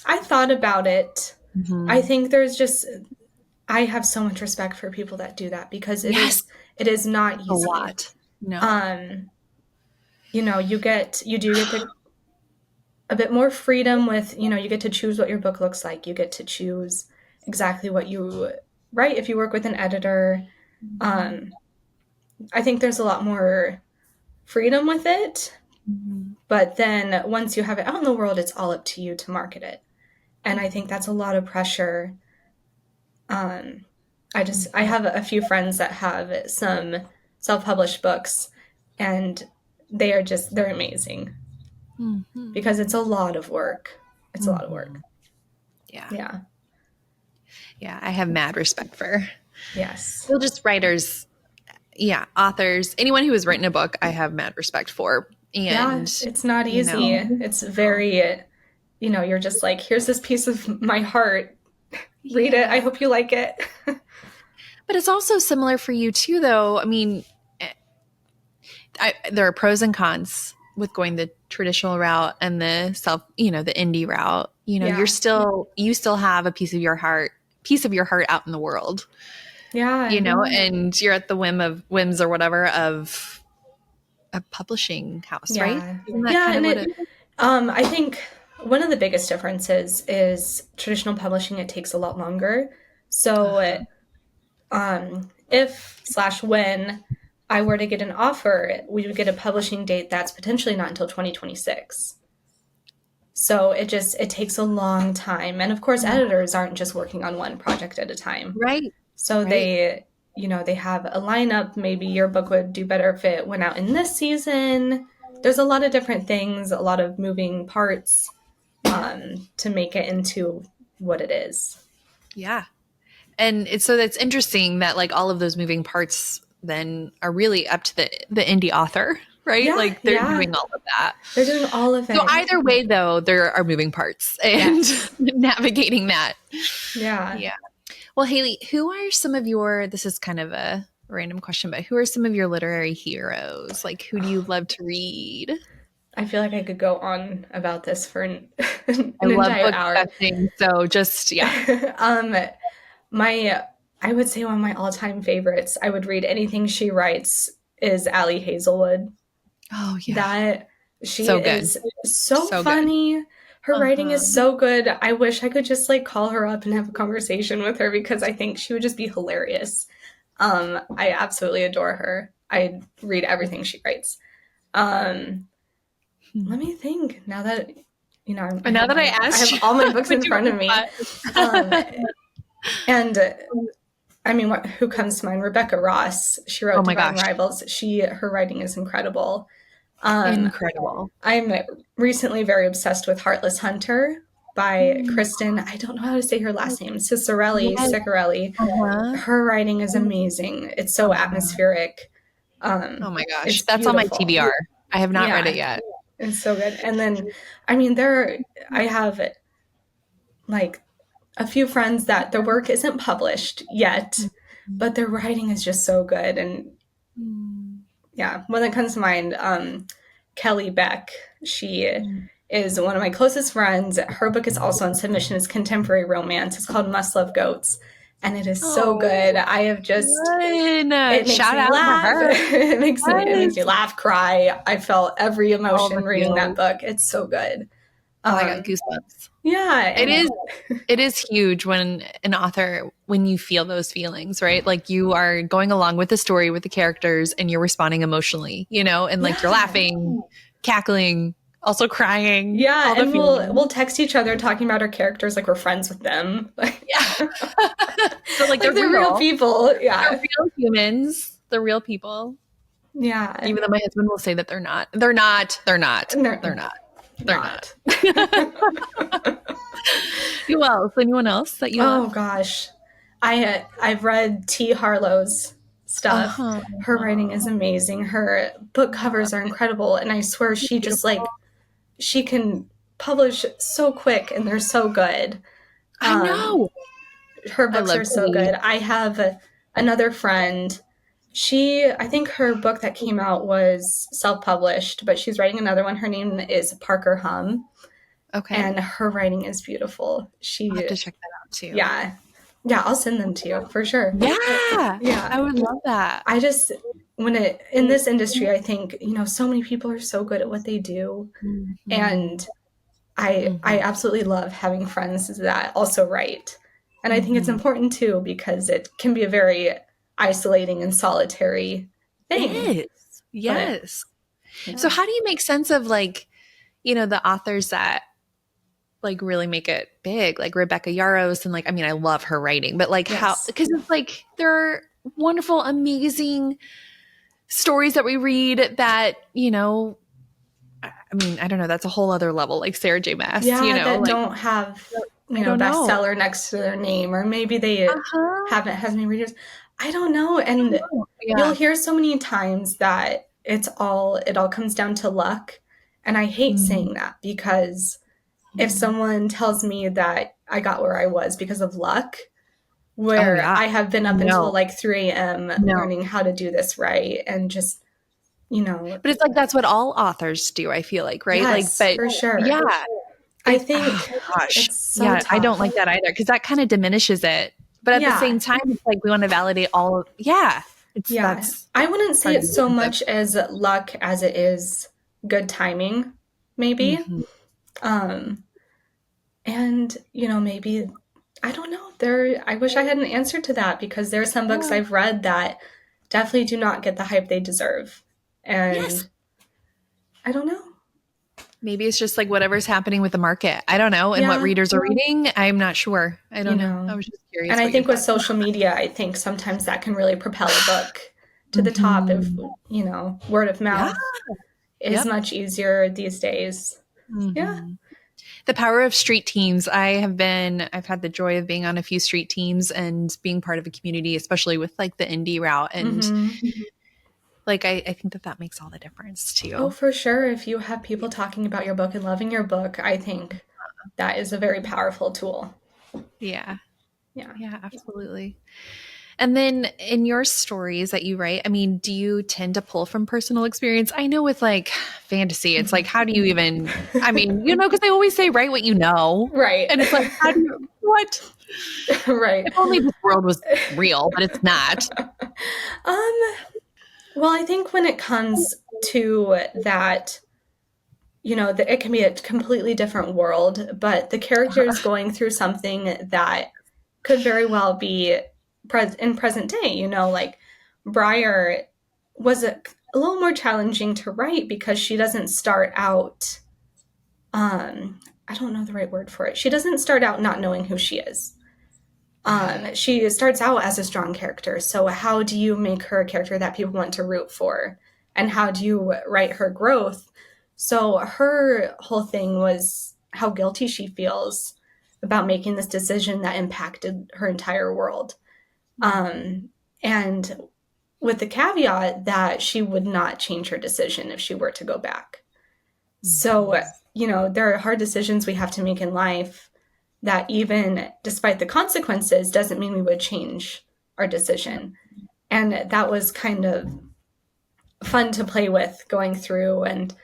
I thought about it. I think there's just, I have so much respect for people that do that, because it is not easy. A lot. No. You know, you do get a bit more freedom with, you know, you get to choose what your book looks like. You get to choose exactly what you write if you work with an editor. I think there's a lot more freedom with it. But then once you have it out in the world, it's all up to you to market it. And I think that's a lot of I have a few friends that have some self-published books, and they're amazing because it's a lot of work. It's a lot of work. Yeah. Yeah. Yeah. I have mad respect for Yes. just writers. Yeah. Authors, anyone who has written a book, I have mad respect for. And it's not easy. It's very, you're just like, here's this piece of my heart. Read it. I hope you like it. But it's also similar for you too, though. I mean, there are pros and cons with going the traditional route and the the indie route. You still have a piece of your heart out in the world. Yeah. And you're at the whims or whatever of a publishing house, right? I think one of the biggest differences is traditional publishing, it takes a lot longer. So if/when I were to get an offer, we would get a publishing date that's potentially not until 2026. So it takes a long time. And of course, editors aren't just working on one project at a time. Right. So they have a lineup. Maybe your book would do better if it went out in this season. There's a lot of different things, a lot of moving parts to make it into what it is. Yeah. And so that's interesting that like all of those moving parts then are really up to the indie author, right? Yeah, like they're doing all of that. They're doing all of it. So either way, though, there are moving parts and navigating that. Yeah. Yeah. Well, Haley, who are some of this is kind of a random question, but who are some of your literary heroes? Like, who do you love to read? I feel like I could go on about this for an I love entire book hour. discussing, so just, I would say one of my all-time favorites, I would read anything she writes, is Allie Hazelwood. Oh, yeah. That she is so funny. Good. Her writing is so good. I wish I could just like call her up and have a conversation with her because I think she would just be hilarious. I absolutely adore her. I read everything she writes. Let me think. Now that I have all my books in front of me. And I mean, who comes to mind? Rebecca Ross. She wrote Divine Rivals. Her writing is incredible. Incredible. I'm recently very obsessed with Heartless Hunter by Kristen. I don't know how to say her last name. Ciccarelli. Her writing is amazing. It's so atmospheric. Oh my gosh. That's on my TBR. I have not read it yet. It's so good. And then, I mean, I have like a few friends that their work isn't published yet, but their writing is just so good. And one that comes to mind, Kelly Beck. She is one of my closest friends. Her book is also on submission. It's contemporary romance. It's called Must Love Goats. And it is so good. I have just it makes shout me out laugh. to her. It makes me laugh, cry. I felt every emotion reading that book. It's so good. I got goosebumps. Yeah. It is huge when an author, when you feel those feelings, right? Like you are going along with the story, with the characters, and you're responding emotionally, and like you're laughing, cackling, also crying. Yeah, and we'll text each other talking about our characters like we're friends with them. Yeah. So like they're real people. Yeah. They're real humans. They're real people. Yeah. Even though my husband will say that they're not. They're not. Who else? Anyone else that you love? Oh gosh. I've read T. Harlow's stuff. Her writing is amazing. Her book covers are incredible. And I swear she just she can publish so quick and they're so good. I know. Her books are so good. I have another friend. I think her book that came out was self-published, but she's writing another one. Her name is Parker Hum. Okay. And her writing is beautiful. I'll have to check that out too. Yeah. Yeah, I'll send them to you for sure. Yeah. Yeah. I would love that. I just, in this industry, I think, so many people are so good at what they do. Mm-hmm. And I absolutely love having friends that also write. And I think it's important too, because it can be a very isolating and solitary thing. It is. Yes. So how do you make sense of the authors that really make it big, like Rebecca Yarros, and I love her writing, but how, because it's there are wonderful, amazing stories that we read that, you know, I mean, I don't know, that's a whole other level, like Sarah J. Maas, Yeah, you know, that like, don't have, I don't know. bestseller next to their name, or maybe they haven't has many readers. I don't know. And you'll hear so many times that it all comes down to luck. And I hate saying that, because if someone tells me that I got where I was because of luck, where I have been up until like 3 a.m. learning how to do this right, and just, But it's like, that's what all authors do, I feel like, right? Yes, like, but for sure. Yeah. I think it's so tough. I don't like that either, because that kind of diminishes it. But at the same time, it's like we want to validate all of, I wouldn't say it's so much as luck as it is good timing, maybe. And, maybe, I don't know, I wish I had an answer to that, because there are some books I've read that definitely do not get the hype they deserve. And I don't know. Maybe it's just like whatever's happening with the market. I don't know. And what readers are reading, I'm not sure. I don't know. I was just curious. And I think with social media, I think sometimes that can really propel a book to the top of, word of mouth is much easier these days. Yeah. The power of street teams. I've had the joy of being on a few street teams and being part of a community, especially with like the indie route. And like, I think that makes all the difference too. Oh, for sure. If you have people talking about your book and loving your book, I think that is a very powerful tool. Yeah. Yeah, absolutely. And then in your stories that you write, I mean, do you tend to pull from personal experience? I know with like fantasy, it's like, how do you even, I mean, because they always say, write what you know. Right. And it's like, how do you, what? Right. If only this world was real, but it's not. Well, I think when it comes to that, it can be a completely different world, but the character is going through something that could very well be in present day. Like Briar was a little more challenging to write, because she doesn't start out, I don't know the right word for it. She doesn't start out not knowing who she is. She starts out as a strong character. So how do you make her a character that people want to root for? And how do you write her growth? So her whole thing was how guilty she feels about making this decision that impacted her entire world. And with the caveat that she would not change her decision if she were to go back. So, there are hard decisions we have to make in life that, even despite the consequences, doesn't mean we would change our decision. And that was kind of fun to play with going through, and,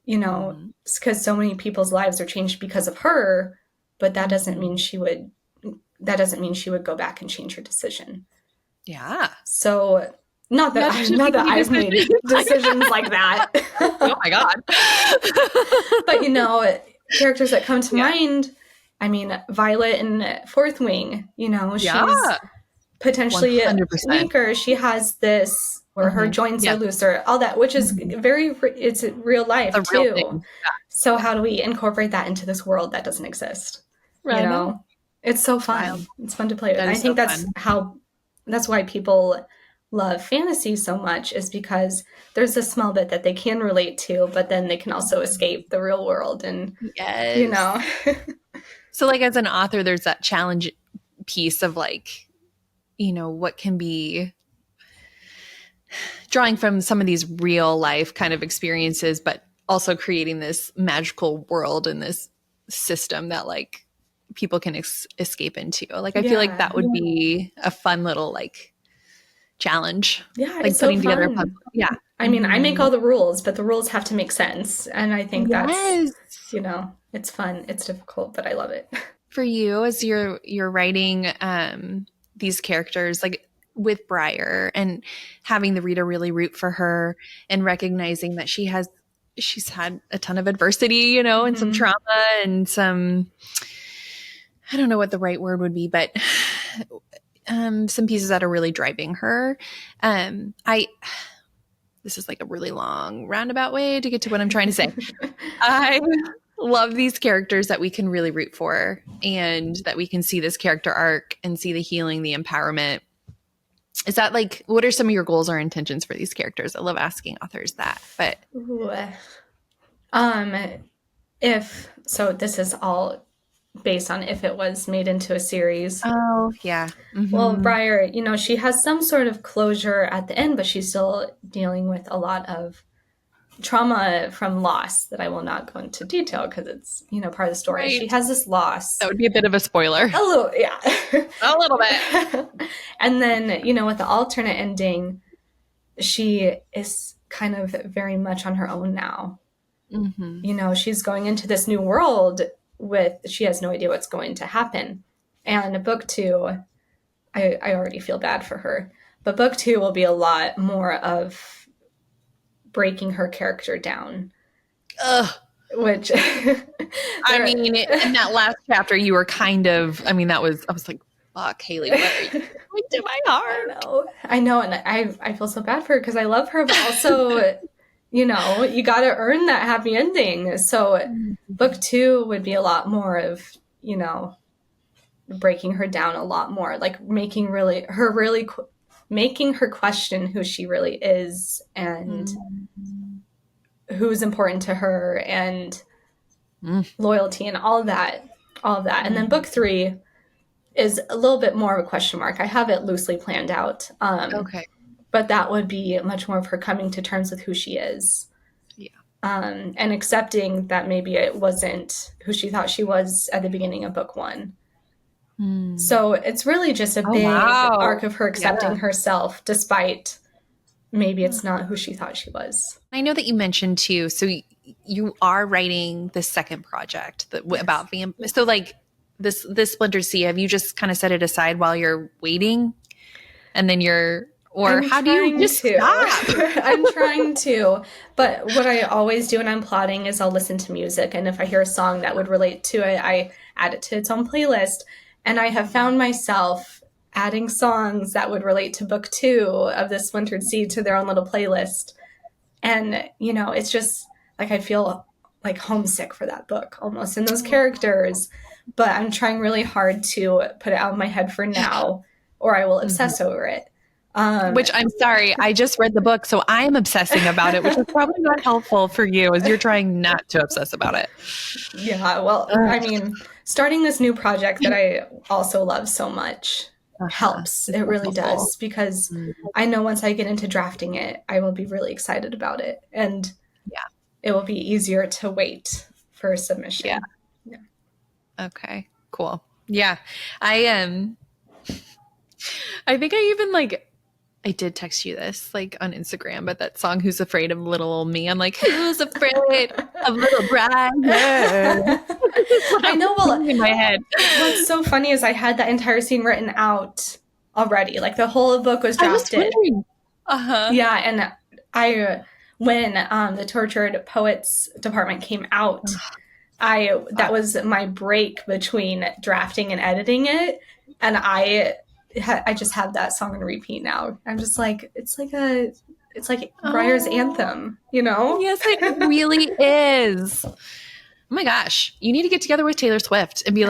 because so many people's lives are changed because of her, but that doesn't mean she would go back and change her decision. Yeah. So not that I've made decisions like that. Oh my God. But, characters that come to mind, I mean, Violet in Fourth Wing, she's potentially 100%. weaker. She has this, or her joints are looser, all that, which is it's real life too. Real thing. Yeah. So how do we incorporate that into this world that doesn't exist? Right. It's so fun. It's fun to play with. I think that's why people love fantasy so much, is because there's a small bit that they can relate to, but then they can also escape the real world. And, So like, as an author, there's that challenge piece of like, what can be drawing from some of these real life kind of experiences, but also creating this magical world and this system that like people can escape into. Like, I feel like that would be a fun little like challenge. Yeah, like it's putting so together a fun. puzzle. Yeah. I mean, I make all the rules, but the rules have to make sense. And I think that's, it's fun. It's difficult, but I love it. For you, as you're writing these characters, like with Briar, and having the reader really root for her, and recognizing that she's had a ton of adversity, and some trauma, and some, I don't know what the right word would be, but some pieces that are really driving her. This is like a really long roundabout way to get to what I'm trying to say. I love these characters that we can really root for, and that we can see this character arc and see the healing, the empowerment. Is that like, what are some of your goals or intentions for these characters? I love asking authors that, but. Ooh. So this is all based on if it was made into a series. Oh, yeah. Mm-hmm. Well, Briar, she has some sort of closure at the end, but she's still dealing with a lot of trauma from loss that I will not go into detail because it's, part of the story. Right. She has this loss. That would be a bit of a spoiler. A little, yeah. A little bit. And then, with the alternate ending, she is kind of very much on her own now. Mm-hmm. She's going into this new world she has no idea what's going to happen. And book 2, I already feel bad for her, but book 2 will be a lot more of breaking her character down. Ugh. Which, I mean, in that last chapter, you were kind of, I was like, fuck, Haley, what are you doing to my heart? I know. And I feel so bad for her because I love her, but also, you got to earn that happy ending. So book 2 would be a lot more of, breaking her down a lot more, like making her question who she really is and who's important to her and loyalty and all of that. And then book 3 is a little bit more of a question mark. I have it loosely planned out. Okay. But that would be much more of her coming to terms with who she is. Yeah. And accepting that maybe it wasn't who she thought she was at the beginning of book 1. So it's really just a big arc of her accepting herself, despite maybe it's not who she thought she was. I know that you mentioned too, so you are writing the second project about vampires. So like this Splintered Sea, have you just kind of set it aside while you're waiting? And then how do you just stop? I'm trying to. But what I always do when I'm plotting is I'll listen to music. And if I hear a song that would relate to it, I add it to its own playlist. And I have found myself adding songs that would relate to book 2 of the Splintered Sea to their own little playlist. And, it's just like I feel like homesick for that book almost and those characters. But I'm trying really hard to put it out of my head for now, or I will obsess over it. Which I'm sorry, I just read the book, so I'm obsessing about it, which is probably not helpful for you as you're trying not to obsess about it. Yeah, well, starting this new project that I also love so much helps. It really does, because I know once I get into drafting it, I will be really excited about it. And it will be easier to wait for submission. Yeah. Okay, cool. Yeah, I think I even I did text you this on Instagram, but that song "Who's Afraid of Little Old Me?" I'm like, who's afraid of little Briar? I know. Well, in my head. What's so funny is I had that entire scene written out already. Like the whole book was drafted. I was wondering. Yeah, and when the Tortured Poets department came out, that was my break between drafting and editing it, and I just have that song on repeat now. I'm just like, it's like Briar's anthem, Yes, it really is. Oh my gosh. You need to get together with Taylor Swift and be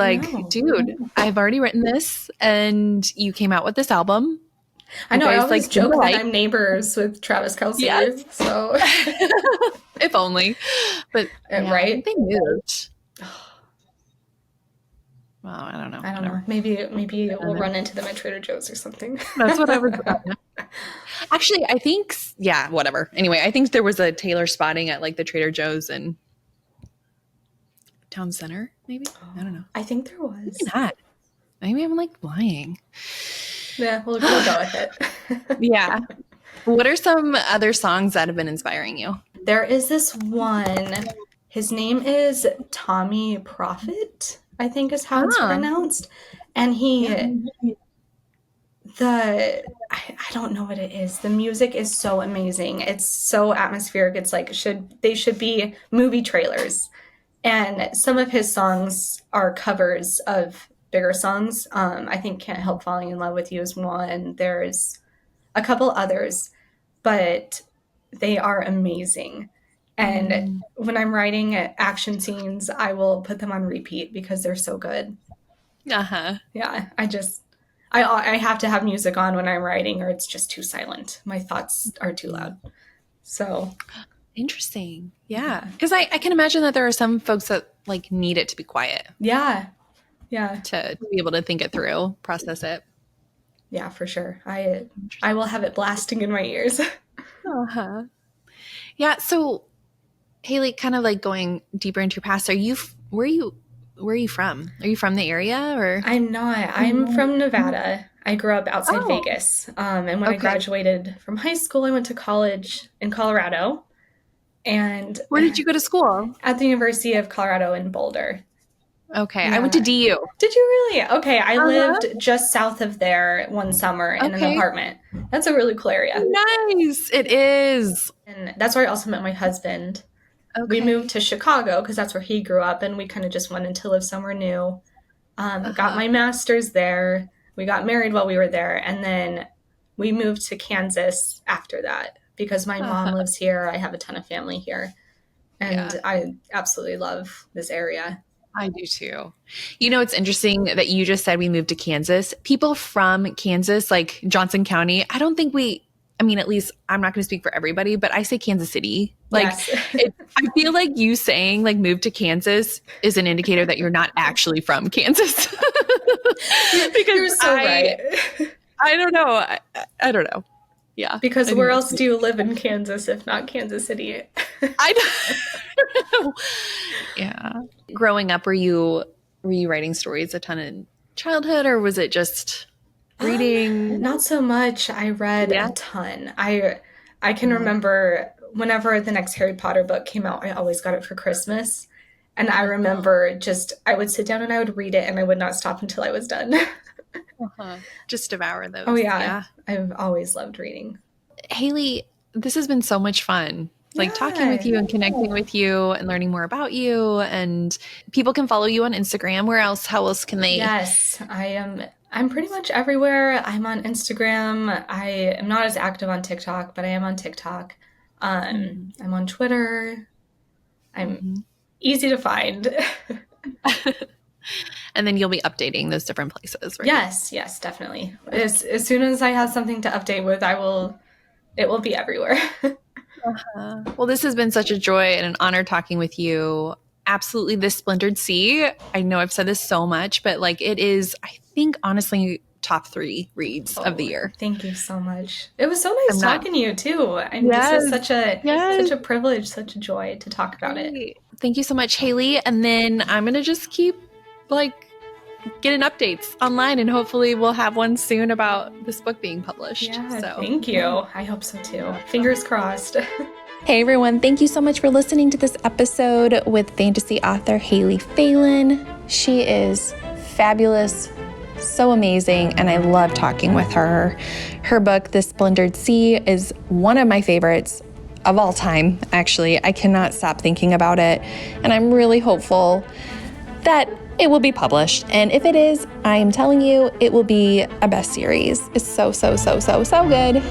dude, I've already written this and you came out with this album. I know. I always joke that I'm neighbors with Travis Kelce. Yes. So if only. But right? They moved. Well, I don't know. Maybe we'll run into them at Trader Joe's or something. That's what I was Actually, I think, whatever. Anyway, I think there was a Taylor spotting at the Trader Joe's in Town Center, maybe? I don't know. I think there was. Maybe not. Maybe I'm lying. Yeah, we'll go with it. Yeah. What are some other songs that have been inspiring you? There is this one. His name is Tommy Prophet, I think is how it's pronounced. And I don't know what it is. The music is so amazing. It's so atmospheric. It's they should be movie trailers. And some of his songs are covers of bigger songs. I think Can't Help Falling in Love with You is one. There's a couple others, but they are amazing. And when I'm writing action scenes, I will put them on repeat because they're so good. Uh-huh. Yeah, I have to have music on when I'm writing or it's just too silent. My thoughts are too loud. So interesting. Yeah. Because I can imagine that there are some folks that like need it to be quiet. Yeah. To be able to think it through, process it. Yeah, for sure. I will have it blasting in my ears. Uh-huh. Yeah. So Haley, kind of like going deeper into your past, where are you from? Are you from the area or? I'm not. I'm from Nevada. I grew up outside Vegas. And when I graduated from high school, I went to college in Colorado. And where did you go to school? At the University of Colorado in Boulder. Okay. Yeah. I went to DU. Did you really? Okay. I lived just south of there one summer in an apartment. That's a really cool area. Nice. It is. And that's where I also met my husband. We moved to Chicago because that's where he grew up, and we kind of just wanted to live somewhere new. Got my master's there. We got married while we were there, and then we moved to Kansas after that because my mom lives here. I have a ton of family here, and I absolutely love this area. I do too. You know, it's interesting that you just said we moved to Kansas. People from Kansas, like Johnson County, I don't think at least I'm not going to speak for everybody, but I say Kansas City. Like, I feel like you saying like move to Kansas is an indicator that you're not actually from Kansas. Because you're so right. I don't know. I don't know. Yeah. Because where else do you live in Kansas if not Kansas City? I know. Yeah. Growing up, were you writing stories a ton in childhood, or was it just reading? Not so much. I read a ton. I can remember whenever the next Harry Potter book came out, I always got it for Christmas. And I remember I would sit down and I would read it and I would not stop until I was done. Just devour those. Oh, yeah. I've always loved reading. Haley, this has been so much fun. Like talking with you and connecting with you and learning more about you. And people can follow you on Instagram. How else can they? Yes, I'm pretty much everywhere. I'm on Instagram. I am not as active on TikTok, but I am on TikTok. I'm on Twitter. I'm easy to find. And then you'll be updating those different places, right? Yes, definitely. As soon as I have something to update with, it will be everywhere. Well, this has been such a joy and an honor talking with you. Absolutely, this Splintered Sea. I know I've said this so much, but like it is, I think, honestly, top 3 reads of the year. Thank you so much. It was so nice talking to you too. This is such a privilege, such a joy to talk about it. Thank you so much, Haley. And then I'm gonna just keep getting updates online, and hopefully we'll have one soon about this book being published. Yeah, thank you. I hope so too. Fingers crossed. Hey everyone, thank you so much for listening to this episode with fantasy author Haley Phelan. She is fabulous, so amazing, and I love talking with her. Her book, The Splintered Sea, is one of my favorites of all time, actually. I cannot stop thinking about it, and I'm really hopeful that it will be published. And if it is, I am telling you, it will be a best series. It's so good.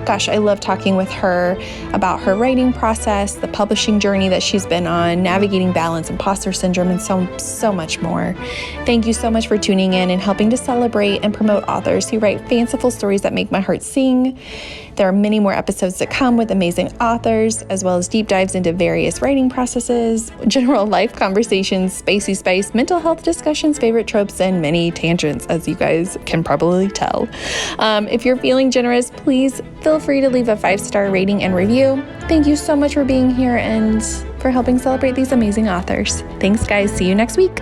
Gosh, I love talking with her about her writing process, the publishing journey that she's been on, navigating balance, imposter syndrome, and so much more. Thank you so much for tuning in and helping to celebrate and promote authors who write fanciful stories that make my heart sing. There are many more episodes to come with amazing authors, as well as deep dives into various writing processes, general life conversations, spacey space, mental health discussions, favorite tropes, and many tangents, as you guys can probably tell. If you're feeling generous, please feel free to leave a 5-star rating and review. Thank you so much for being here and for helping celebrate these amazing authors. Thanks, guys. See you next week.